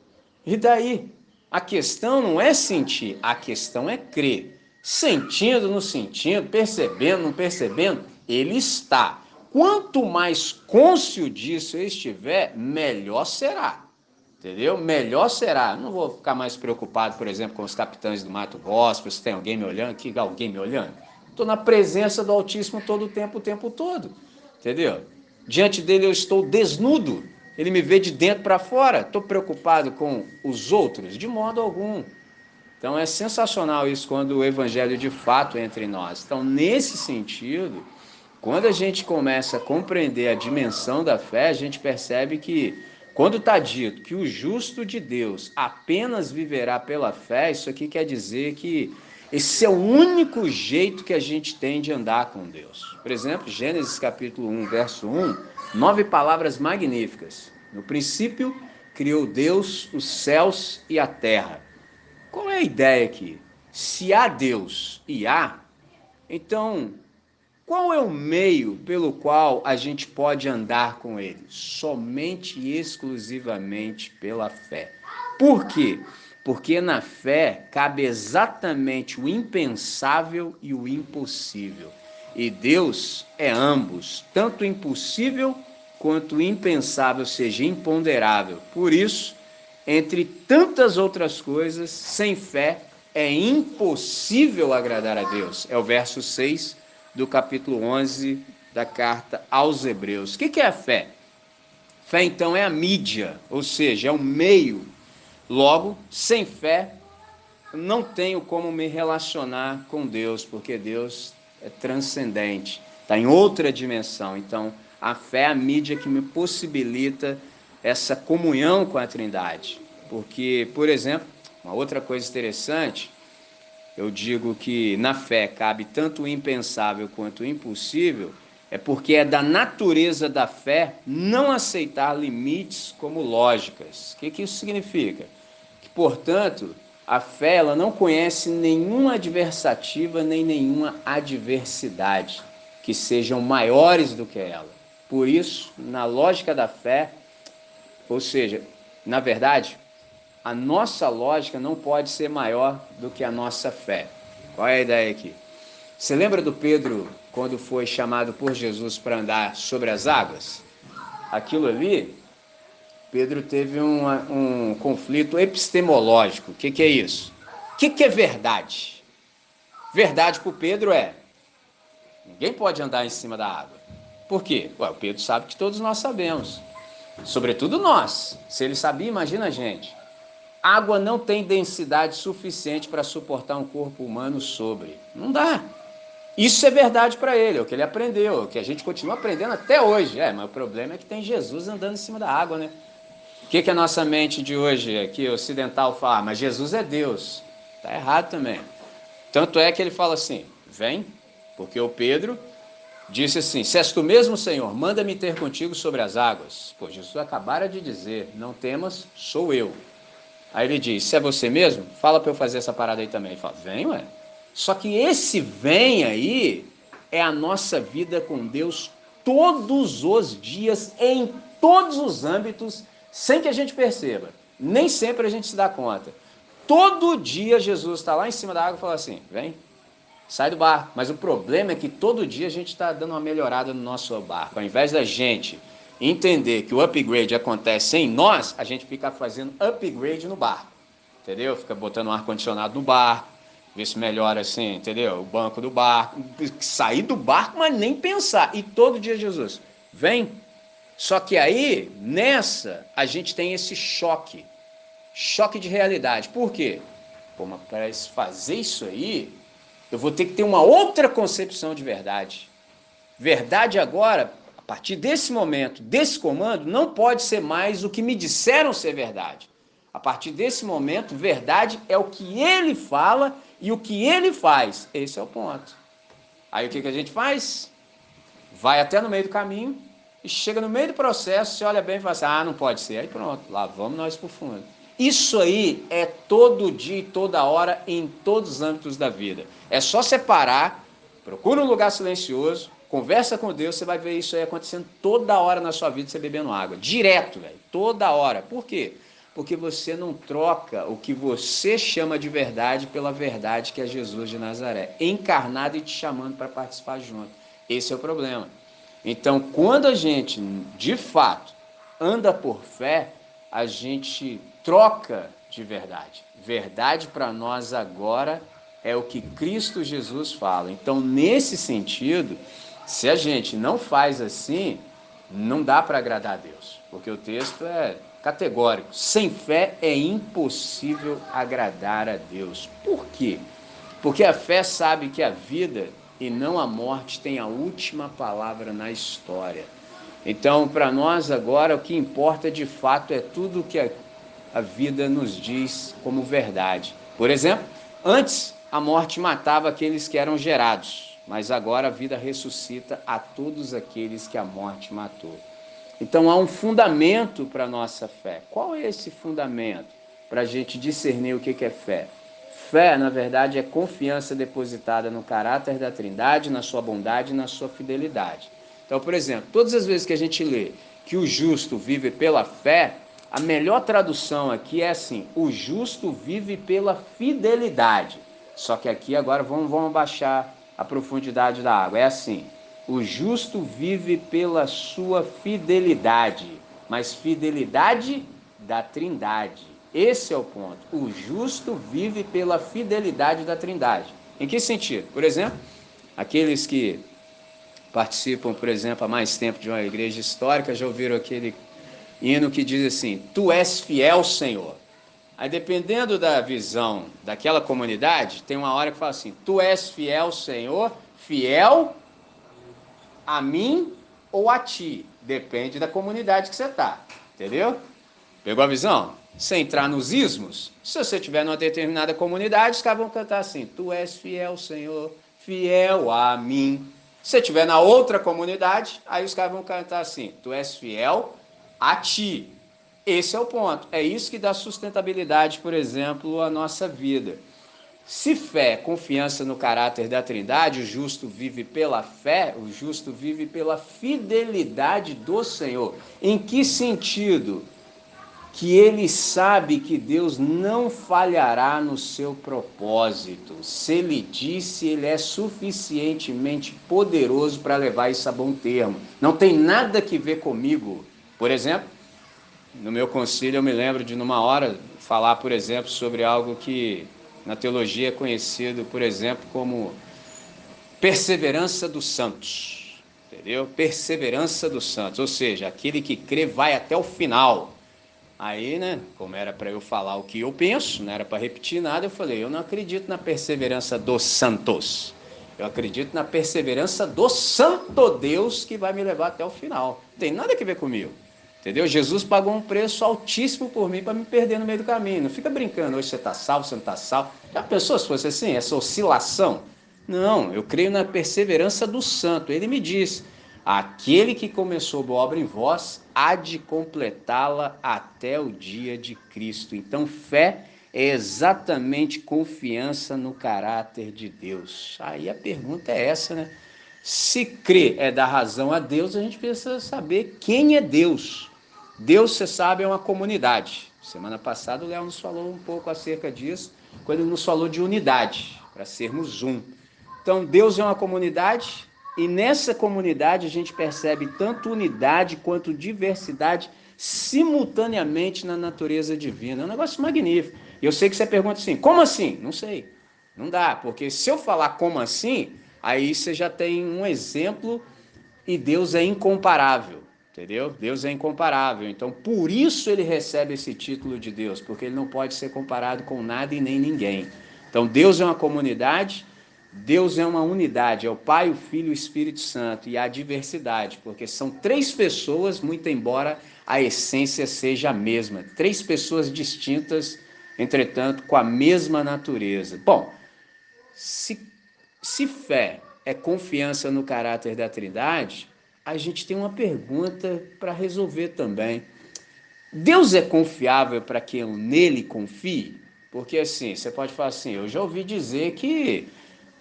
E daí? A questão não é sentir, a questão é crer. Sentindo, não sentindo, percebendo, não percebendo, ele está. Quanto mais cônscio disso eu estiver, melhor será. Entendeu? Melhor será. Não vou ficar mais preocupado, por exemplo, com os capitães do Mato Gospel, se tem alguém me olhando, que alguém me olhando. Estou na presença do Altíssimo todo o tempo todo. Entendeu? Diante dele eu estou desnudo. Ele me vê de dentro para fora. Estou preocupado com os outros? De modo algum. Então é sensacional isso quando o evangelho de fato entra em nós. Então, nesse sentido, quando a gente começa a compreender a dimensão da fé, a gente percebe que quando está dito que o justo de Deus apenas viverá pela fé, isso aqui quer dizer que esse é o único jeito que a gente tem de andar com Deus. Por exemplo, Gênesis capítulo 1, verso 1, 9 palavras magníficas. No princípio, criou Deus os céus e a terra. Qual é a ideia aqui? Se há Deus e há, então qual é o meio pelo qual a gente pode andar com ele? Somente e exclusivamente pela fé. Por quê? Porque na fé cabe exatamente o impensável e o impossível. E Deus é ambos, tanto o impossível quanto o impensável, seja imponderável. Por isso, entre tantas outras coisas, sem fé é impossível agradar a Deus. É o verso 6 do capítulo 11 da carta aos Hebreus. O que é a fé? Fé, então, é a mídia, ou seja, é o meio. Logo, sem fé, não tenho como me relacionar com Deus, porque Deus é transcendente, está em outra dimensão. Então, a fé é a mídia que me possibilita essa comunhão com a Trindade. Porque, por exemplo, uma outra coisa interessante, eu digo que na fé cabe tanto o impensável quanto o impossível, é porque é da natureza da fé não aceitar limites como lógicas. O que isso significa? Que, portanto, a fé ela não conhece nenhuma adversativa nem nenhuma adversidade que sejam maiores do que ela. Por isso, na lógica da fé, ou seja, na verdade, a nossa lógica não pode ser maior do que a nossa fé. Qual é a ideia aqui? Você lembra do Pedro quando foi chamado por Jesus para andar sobre as águas? Aquilo ali, Pedro teve um conflito epistemológico. O que é isso? O que é verdade? Verdade para o Pedro é: ninguém pode andar em cima da água. Por quê? Ué, o Pedro sabe que todos nós sabemos. Sobretudo nós. Se ele sabia, imagina a gente. Água não tem densidade suficiente para suportar um corpo humano sobre. Não dá. Isso é verdade para ele, é o que ele aprendeu, é o que a gente continua aprendendo até hoje. Mas o problema é que tem Jesus andando em cima da água, né? O que a nossa mente de hoje, aqui ocidental, fala? Mas Jesus é Deus. Está errado também. Tanto é que ele fala assim: vem, porque o Pedro disse assim: se és tu mesmo, Senhor, manda-me ter contigo sobre as águas. Pô, Jesus acabara de dizer: não temas, sou eu. Aí ele diz: se é você mesmo, fala para eu fazer essa parada aí também. Ele fala: vem, ué. Só que esse vem aí é a nossa vida com Deus todos os dias, em todos os âmbitos, sem que a gente perceba. Nem sempre a gente se dá conta. Todo dia Jesus está lá em cima da água e fala assim: vem, sai do barco. Mas o problema é que todo dia a gente está dando uma melhorada no nosso barco. Ao invés da gente entender que o upgrade acontece em nós, a gente fica fazendo upgrade no barco. Entendeu? Fica botando um ar-condicionado no barco, ver se melhora assim, entendeu? O banco do barco. Sair do barco, mas nem pensar. E todo dia Jesus vem. Só que aí, nessa, a gente tem esse choque. Choque de realidade. Por quê? Pô, mas para fazer isso aí, eu vou ter que ter uma outra concepção de verdade. Verdade agora, a partir desse momento, desse comando, não pode ser mais o que me disseram ser verdade. A partir desse momento, verdade é o que ele fala e o que ele faz. Esse é o ponto. Aí o que a gente faz? Vai até no meio do caminho e chega no meio do processo, você olha bem e fala assim: não pode ser. Aí pronto, lá vamos nós pro fundo. Isso aí é todo dia e toda hora em todos os âmbitos da vida. É só separar, procura um lugar silencioso, conversa com Deus, você vai ver isso aí acontecendo toda hora na sua vida, você bebendo água. Direto, velho, toda hora. Por quê? Porque você não troca o que você chama de verdade pela verdade que é Jesus de Nazaré, encarnado e te chamando para participar junto. Esse é o problema. Então, quando a gente, de fato, anda por fé, a gente troca de verdade. Verdade para nós agora é o que Cristo Jesus fala. Então, nesse sentido, se a gente não faz assim, não dá para agradar a Deus, porque o texto é categórico. Sem fé é impossível agradar a Deus. Por quê? Porque a fé sabe que a vida e não a morte tem a última palavra na história. Então, para nós agora, o que importa de fato é tudo que a vida nos diz como verdade. Por exemplo, antes a morte matava aqueles que eram gerados, mas agora a vida ressuscita a todos aqueles que a morte matou. Então há um fundamento para a nossa fé. Qual é esse fundamento para a gente discernir o que é fé? Fé, na verdade, é confiança depositada no caráter da Trindade, na sua bondade e na sua fidelidade. Então, por exemplo, todas as vezes que a gente lê que o justo vive pela fé, a melhor tradução aqui é assim: o justo vive pela fidelidade. Só que aqui agora vamos abaixar a profundidade da água. É assim: o justo vive pela sua fidelidade, mas fidelidade da Trindade. Esse é o ponto. O justo vive pela fidelidade da Trindade. Em que sentido? Por exemplo, aqueles que participam, por exemplo, há mais tempo de uma igreja histórica já ouviram aquele hino que diz assim: tu és fiel, Senhor. Aí, dependendo da visão daquela comunidade, tem uma hora que fala assim: tu és fiel, Senhor, fiel a mim ou a ti. Depende da comunidade que você está. Entendeu? Pegou a visão? Se entrar nos ismos, se você estiver numa determinada comunidade, os caras vão cantar assim: tu és fiel, Senhor, fiel a mim. Se você estiver na outra comunidade, aí os caras vão cantar assim: tu és fiel a ti. Esse é o ponto. É isso que dá sustentabilidade, por exemplo, à nossa vida. Se fé é confiança no caráter da Trindade, o justo vive pela fé, o justo vive pela fidelidade do Senhor. Em que sentido? Que ele sabe que Deus não falhará no seu propósito. Se ele disse, ele é suficientemente poderoso para levar isso a bom termo. Não tem nada que ver comigo. Por exemplo, no meu concílio eu me lembro de numa hora falar, por exemplo, sobre algo que na teologia é conhecido, por exemplo, como perseverança dos santos. Entendeu? Perseverança dos santos, ou seja, aquele que crê vai até o final. Aí, né, como era para eu falar o que eu penso, não era para repetir nada, eu falei, eu não acredito na perseverança dos santos. Eu acredito na perseverança do santo Deus que vai me levar até o final. Não tem nada a ver comigo. Entendeu? Jesus pagou um preço altíssimo por mim para me perder no meio do caminho. Não fica brincando, hoje você está salvo, você não está salvo. Já pensou se fosse assim, essa oscilação? Não, eu creio na perseverança do santo. Ele me diz, aquele que começou boa obra em vós, há de completá-la até o dia de Cristo. Então, fé é exatamente confiança no caráter de Deus. Aí a pergunta é essa, né? Se crer é dar razão a Deus, a gente precisa saber quem é Deus. Deus, você sabe, é uma comunidade. Semana passada o Léo nos falou um pouco acerca disso, quando ele nos falou de unidade, para sermos um. Então, Deus é uma comunidade, e nessa comunidade a gente percebe tanto unidade quanto diversidade simultaneamente na natureza divina. É um negócio magnífico. E eu sei que você pergunta assim, como assim? Não sei. Não dá, porque se eu falar como assim, aí você já tem um exemplo e Deus é incomparável. Entendeu? Deus é incomparável. Então, por isso ele recebe esse título de Deus, porque ele não pode ser comparado com nada e nem ninguém. Então, Deus é uma comunidade, Deus é uma unidade, é o Pai, o Filho e o Espírito Santo, e há diversidade, porque são três pessoas, muito embora a essência seja a mesma. Três pessoas distintas, entretanto, com a mesma natureza. Bom, se fé é confiança no caráter da Trindade, a gente tem uma pergunta para resolver também. Deus é confiável para quem nele confie? Porque assim, você pode falar assim, eu já ouvi dizer que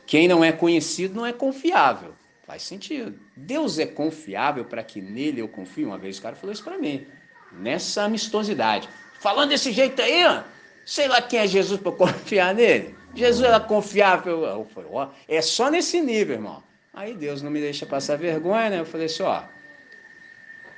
quem não é conhecido não é confiável. Faz sentido. Deus é confiável para que nele eu confie? Uma vez o cara falou isso para mim, nessa amistosidade. Falando desse jeito aí, ó, sei lá quem é Jesus para confiar nele. Jesus era confiável. Eu falei, ó, é só nesse nível, irmão. Aí Deus não me deixa passar vergonha, né? Eu falei assim, ó,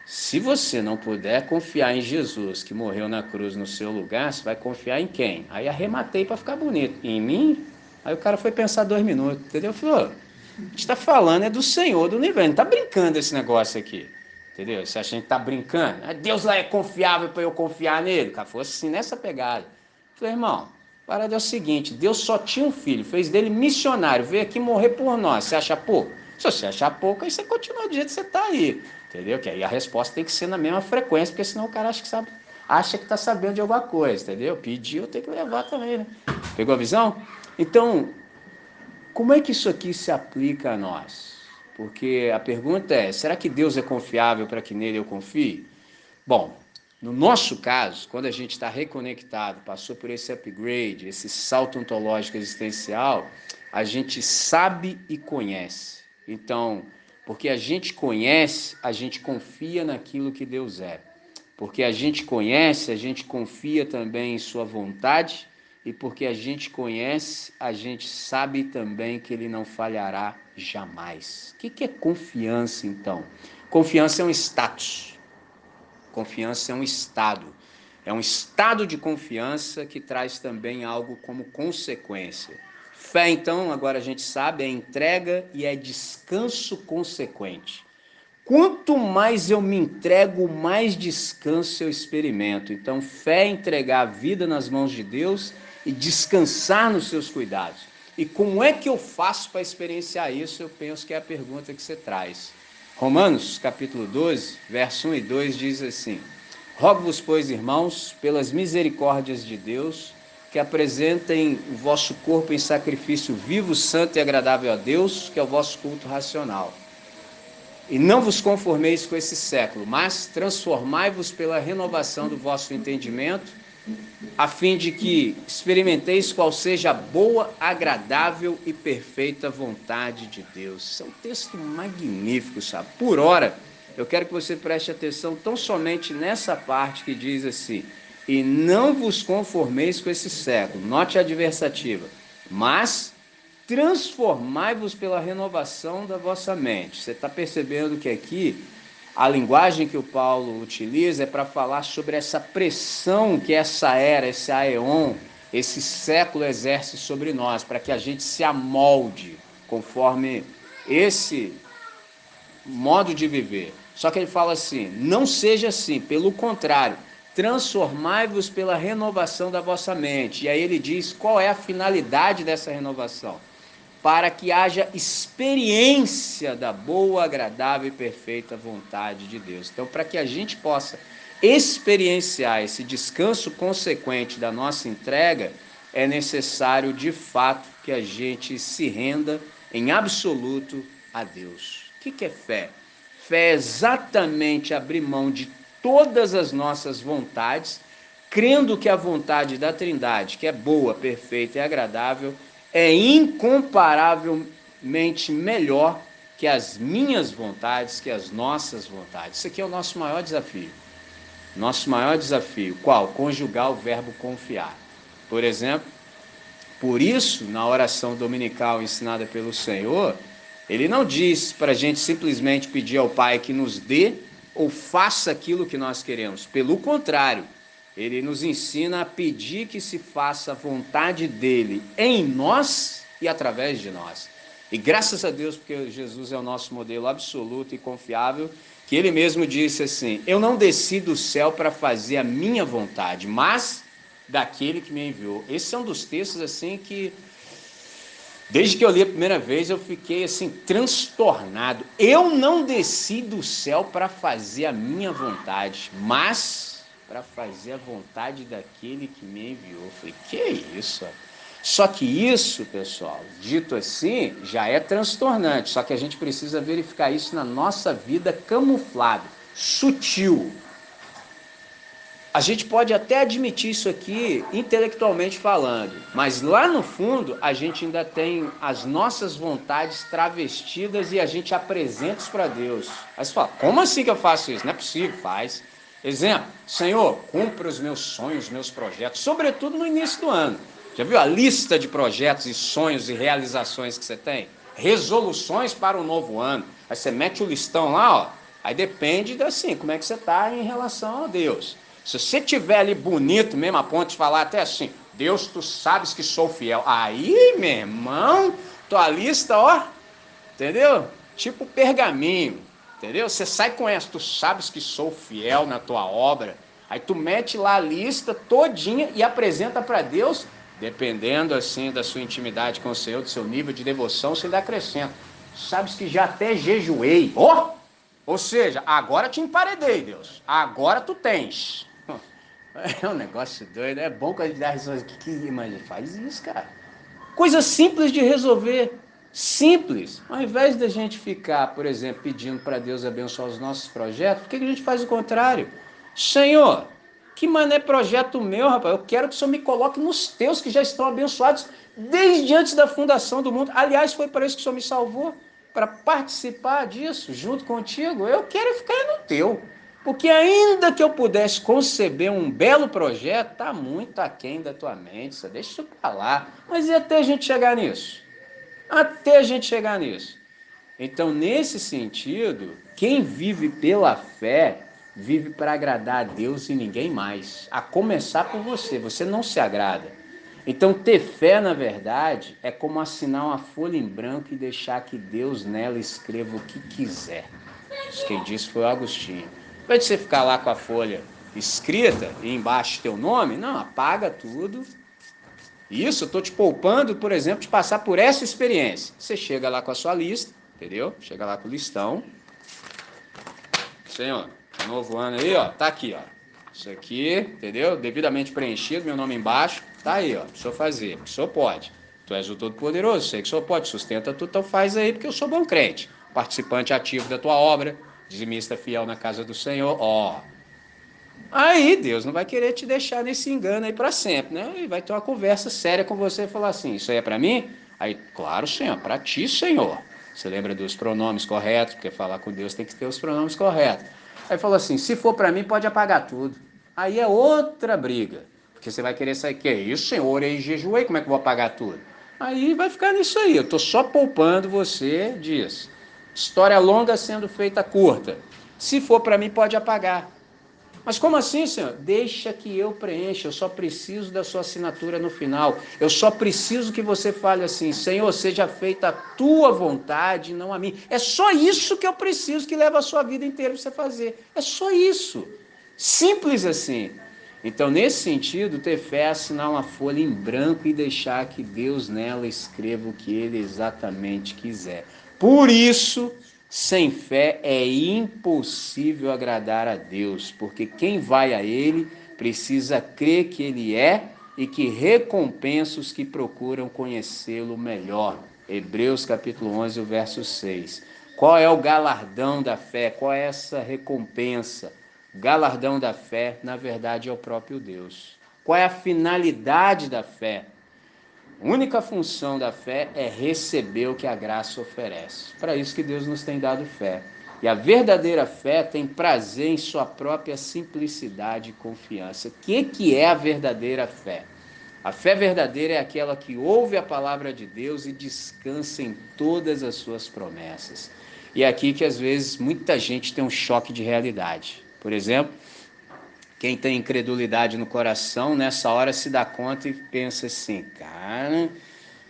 se você não puder confiar em Jesus, que morreu na cruz no seu lugar, você vai confiar em quem? Aí arrematei para ficar bonito. Em mim? Aí o cara foi pensar 2 minutos, entendeu? Falou, a gente está falando é do Senhor do universo, não está brincando esse negócio aqui. Entendeu? Você acha que a gente está brincando? Deus lá é confiável para eu confiar nele? O cara fosse assim nessa pegada. Eu falei, irmão, a parada é o seguinte, Deus só tinha um filho, fez dele missionário, veio aqui morrer por nós. Você acha pouco? Se você achar pouco, aí você continua do jeito que você está aí. Entendeu? Que aí a resposta tem que ser na mesma frequência, porque senão o cara acha que está sabendo de alguma coisa, entendeu? Pediu, tem que levar também, né? Pegou a visão? Então, como é que isso aqui se aplica a nós? Porque a pergunta é, será que Deus é confiável para que nele eu confie? Bom, no nosso caso, quando a gente está reconectado, passou por esse upgrade, esse salto ontológico existencial, a gente sabe e conhece. Então, porque a gente conhece, a gente confia naquilo que Deus é. Porque a gente conhece, a gente confia também em sua vontade, e porque a gente conhece, a gente sabe também que ele não falhará jamais. O que é confiança, então? Confiança é um status. Confiança é um estado. É um estado de confiança que traz também algo como consequência. Fé, então, agora a gente sabe, é entrega e é descanso consequente. Quanto mais eu me entrego, mais descanso eu experimento. Então, fé é entregar a vida nas mãos de Deus e descansar nos seus cuidados. E como é que eu faço para experienciar isso? Eu penso que é a pergunta que você traz. Romanos, capítulo 12, verso 1 e 2 diz assim: rogo-vos, pois, irmãos, pelas misericórdias de Deus, que apresentem o vosso corpo em sacrifício vivo, santo e agradável a Deus, que é o vosso culto racional. E não vos conformeis com esse século, mas transformai-vos pela renovação do vosso entendimento, a fim de que experimenteis qual seja a boa, agradável e perfeita vontade de Deus. Isso é um texto magnífico, sabe? Por ora, eu quero que você preste atenção tão somente nessa parte que diz assim: e não vos conformeis com esse século. Note a adversativa. Mas transformai-vos pela renovação da vossa mente. Você está percebendo que aqui a linguagem que o Paulo utiliza é para falar sobre essa pressão que essa era, esse aeon, esse século exerce sobre nós, para que a gente se amolde conforme esse modo de viver. Só que ele fala assim: não seja assim, pelo contrário, transformai-vos pela renovação da vossa mente. E aí ele diz qual é a finalidade dessa renovação: para que haja experiência da boa, agradável e perfeita vontade de Deus. Então, para que a gente possa experienciar esse descanso consequente da nossa entrega, é necessário, de fato, que a gente se renda em absoluto a Deus. O que é fé? Fé é exatamente abrir mão de todas as nossas vontades, crendo que a vontade da Trindade, que é boa, perfeita e agradável, é incomparavelmente melhor que as minhas vontades, que as nossas vontades. Isso aqui é o nosso maior desafio. Nosso maior desafio, qual? Conjugar o verbo confiar. Por exemplo, por isso, na oração dominical ensinada pelo Senhor, ele não diz para a gente simplesmente pedir ao Pai que nos dê ou faça aquilo que nós queremos. Pelo contrário, ele nos ensina a pedir que se faça a vontade dele em nós e através de nós. E graças a Deus, porque Jesus é o nosso modelo absoluto e confiável, que ele mesmo disse assim: eu não desci do céu para fazer a minha vontade, mas daquele que me enviou. Esse é um dos textos assim que, desde que eu li a primeira vez, eu fiquei assim transtornado. Eu não desci do céu para fazer a minha vontade, mas para fazer a vontade daquele que me enviou. Eu falei, que isso? Só que isso, pessoal, dito assim, já é transtornante. Só que a gente precisa verificar isso na nossa vida camuflado, sutil. A gente pode até admitir isso aqui intelectualmente falando, mas lá no fundo a gente ainda tem as nossas vontades travestidas e a gente apresenta isso para Deus. Aí você fala, como assim que eu faço isso? Não é possível, faz. Exemplo, Senhor, cumpra os meus sonhos, meus projetos, sobretudo no início do ano. Já viu a lista de projetos e sonhos e realizações que você tem? Resoluções para o novo ano. Aí você mete o listão lá, ó. Aí depende assim, como é que você está em relação a Deus. Se você tiver ali bonito mesmo, a ponto de falar até assim, Deus, tu sabes que sou fiel. Aí, meu irmão, tua lista, ó, entendeu? Tipo pergaminho, entendeu? Você sai com essa, tu sabes que sou fiel na tua obra. Aí tu mete lá a lista todinha e apresenta para Deus, dependendo assim da sua intimidade com o Senhor, do seu nível de devoção, você ainda acrescenta. Sabes que já até jejuei. Ó! Ou seja, agora te emparedei, Deus. Agora tu tens. É um negócio doido. É bom quando a gente dá risada. Mas faz isso, cara. Coisa simples de resolver. Simples. Ao invés da gente ficar, por exemplo, pedindo para Deus abençoar os nossos projetos, por que a gente faz o contrário? Senhor, que mané projeto meu, rapaz? Eu quero que o Senhor me coloque nos teus que já estão abençoados desde antes da fundação do mundo. Aliás, foi para isso que o Senhor me salvou, para participar disso junto contigo. Eu quero ficar no teu. Porque ainda que eu pudesse conceber um belo projeto, está muito aquém da tua mente, você deixa isso para lá. Mas e até a gente chegar nisso? Até a gente chegar nisso. Então, nesse sentido, quem vive pela fé, vive para agradar a Deus e ninguém mais. A começar por você, você não se agrada. Então, ter fé, na verdade, é como assinar uma folha em branco e deixar que Deus nela escreva o que quiser. Quem disse foi o Agostinho. Ao invés de você ficar lá com a folha escrita e embaixo teu nome, não, apaga tudo. Isso, eu estou te poupando, por exemplo, de passar por essa experiência. Você chega lá com a sua lista, entendeu? Chega lá com o listão. Senhor, novo ano aí, ó, tá aqui, ó. Isso aqui, entendeu? Devidamente preenchido, meu nome embaixo, tá aí, ó. O senhor fazer, o senhor pode. Tu és o Todo-Poderoso, sei que o senhor pode, sustenta tudo, então faz aí, porque eu sou bom crente. Participante ativo da tua obra, dizimista fiel na casa do Senhor, ó. Aí Deus não vai querer te deixar nesse engano aí para sempre, né? E vai ter uma conversa séria com você e falar assim: isso aí é para mim? Aí, claro, Senhor, para ti, Senhor. Você lembra dos pronomes corretos, porque falar com Deus tem que ter os pronomes corretos. Aí falou assim: se for para mim, pode apagar tudo. Aí é outra briga, porque você vai querer sair: que é isso, Senhor? Orei e jejuei, como é que eu vou apagar tudo? Aí vai ficar nisso aí. Eu estou só poupando você disso. História longa sendo feita curta. Se for para mim, pode apagar. Mas como assim, Senhor? Deixa que eu preencha, eu só preciso da sua assinatura no final. Eu só preciso que você fale assim: Senhor, seja feita a tua vontade, não a minha. É só isso que eu preciso, que leva a sua vida inteira para você fazer. É só isso. Simples assim. Então, nesse sentido, ter fé é assinar uma folha em branco e deixar que Deus nela escreva o que Ele exatamente quiser. Por isso, sem fé é impossível agradar a Deus, porque quem vai a Ele precisa crer que Ele é e que recompensa os que procuram conhecê-lo melhor. Hebreus capítulo 11, o verso 6. Qual é o galardão da fé? Qual é essa recompensa? O galardão da fé, na verdade, é o próprio Deus. Qual é a finalidade da fé? A única função da fé é receber o que a graça oferece. Para isso que Deus nos tem dado fé. E a verdadeira fé tem prazer em sua própria simplicidade e confiança. O que é a verdadeira fé? A fé verdadeira é aquela que ouve a palavra de Deus e descansa em todas as suas promessas. E é aqui que às vezes muita gente tem um choque de realidade. Por exemplo, quem tem incredulidade no coração, nessa hora se dá conta e pensa assim: cara,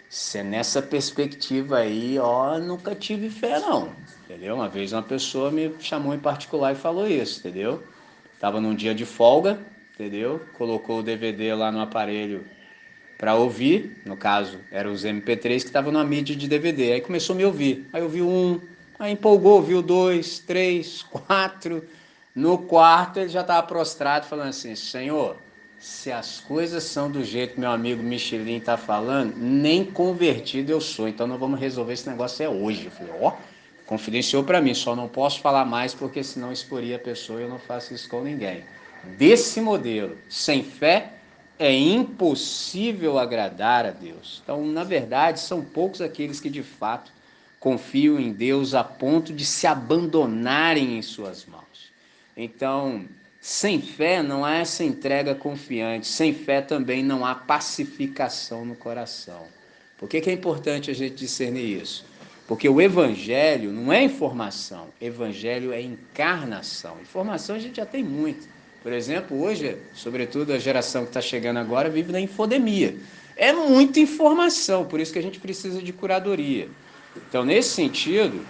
se é nessa perspectiva aí, ó, nunca tive fé não, entendeu? Uma vez uma pessoa me chamou em particular e falou isso, entendeu? Tava num dia de folga, entendeu? Colocou o DVD lá no aparelho para ouvir, no caso, eram os MP3 que estavam na mídia de DVD. Aí começou a me ouvir. Aí ouviu um, aí empolgou, ouviu dois, três, quatro. No quarto ele já estava prostrado, falando assim: Senhor, se as coisas são do jeito que meu amigo Michelin está falando, nem convertido eu sou. Então não vamos resolver esse negócio hoje. Eu falei: ó, confidenciou para mim, só não posso falar mais porque senão exporia a pessoa e eu não faço isso com ninguém. Desse modelo, sem fé, é impossível agradar a Deus. Então, na verdade, são poucos aqueles que de fato confiam em Deus a ponto de se abandonarem em suas mãos. Então, sem fé não há essa entrega confiante, sem fé também não há pacificação no coração. Por que é importante a gente discernir isso? Porque o evangelho não é informação, evangelho é encarnação. Informação a gente já tem muito. Por exemplo, hoje, sobretudo a geração que está chegando agora, vive na infodemia. É muita informação, por isso que a gente precisa de curadoria. Então, nesse sentido,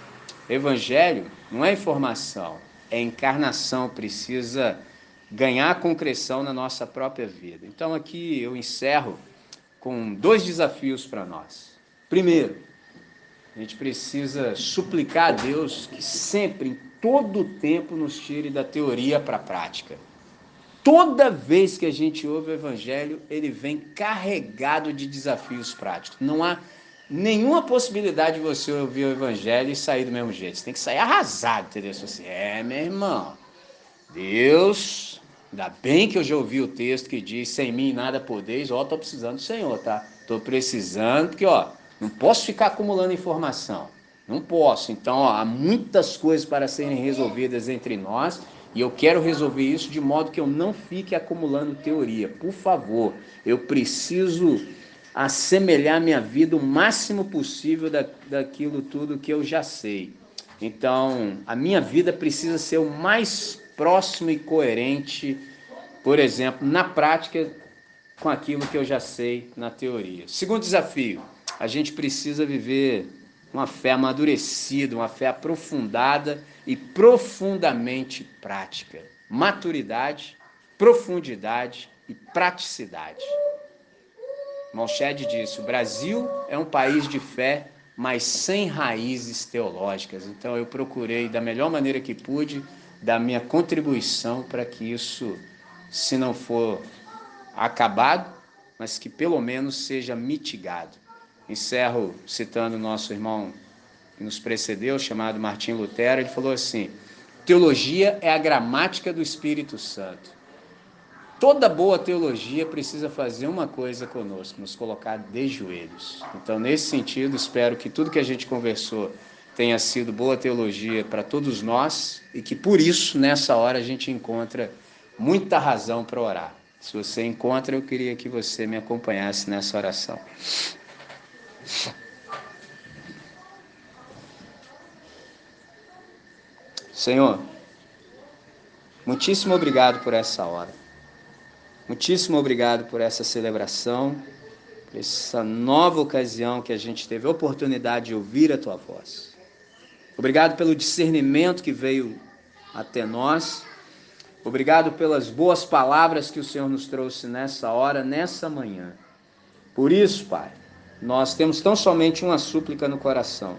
evangelho não é informação, é encarnação, precisa ganhar concreção na nossa própria vida. Então, aqui eu encerro com dois desafios para nós. Primeiro, a gente precisa suplicar a Deus que sempre, em todo o tempo, nos tire da teoria para a prática. Toda vez que a gente ouve o evangelho, ele vem carregado de desafios práticos. Não há nenhuma possibilidade de você ouvir o evangelho e sair do mesmo jeito. Você tem que sair arrasado, entendeu? Assim, meu irmão, Deus, ainda bem que eu já ouvi o texto que diz: sem mim nada podeis. Ó, tô precisando do Senhor, tá? Tô precisando, porque, ó, não posso ficar acumulando informação. Não posso. Então, ó, há muitas coisas para serem resolvidas entre nós e eu quero resolver isso de modo que eu não fique acumulando teoria. Por favor, eu preciso assemelhar minha vida o máximo possível daquilo tudo que eu já sei. Então, a minha vida precisa ser o mais próximo e coerente, por exemplo, na prática, com aquilo que eu já sei na teoria. Segundo desafio, a gente precisa viver uma fé amadurecida, uma fé aprofundada e profundamente prática. Maturidade, profundidade e praticidade. Malched disse: o Brasil é um país de fé, mas sem raízes teológicas. Então eu procurei, da melhor maneira que pude, dar minha contribuição para que isso, se não for acabado, mas que pelo menos seja mitigado. Encerro citando o nosso irmão que nos precedeu, chamado Martim Lutero. Ele falou assim: teologia é a gramática do Espírito Santo. toda boa teologia precisa fazer uma coisa conosco, nos colocar de joelhos. Então, nesse sentido, espero que tudo que a gente conversou tenha sido boa teologia para todos nós e que, por isso, nessa hora, a gente encontra muita razão para orar. Se você encontra, eu queria que você me acompanhasse nessa oração. Senhor, muitíssimo obrigado por essa hora. Muitíssimo obrigado por essa celebração, por essa nova ocasião que a gente teve a oportunidade de ouvir a Tua voz. Obrigado pelo discernimento que veio até nós. Obrigado pelas boas palavras que o Senhor nos trouxe nessa hora, nessa manhã. Por isso, Pai, nós temos tão somente uma súplica no coração,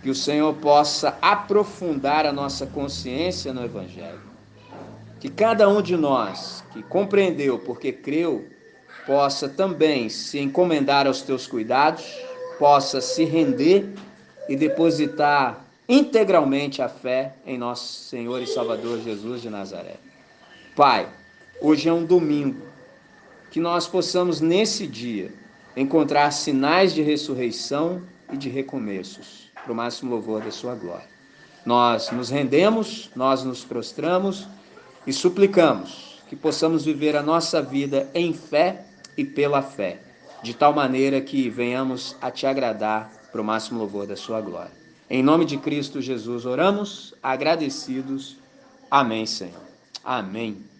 que o Senhor possa aprofundar a nossa consciência no Evangelho. Que cada um de nós que compreendeu porque creu, possa também se encomendar aos teus cuidados, possa se render e depositar integralmente a fé em nosso Senhor e Salvador Jesus de Nazaré. Pai, hoje é um domingo, que nós possamos nesse dia encontrar sinais de ressurreição e de recomeços, para o máximo louvor da sua glória. Nós nos rendemos, nós nos prostramos e suplicamos que possamos viver a nossa vida em fé e pela fé, de tal maneira que venhamos a te agradar para o máximo louvor da sua glória. Em nome de Cristo Jesus oramos, agradecidos. Amém, Senhor. Amém.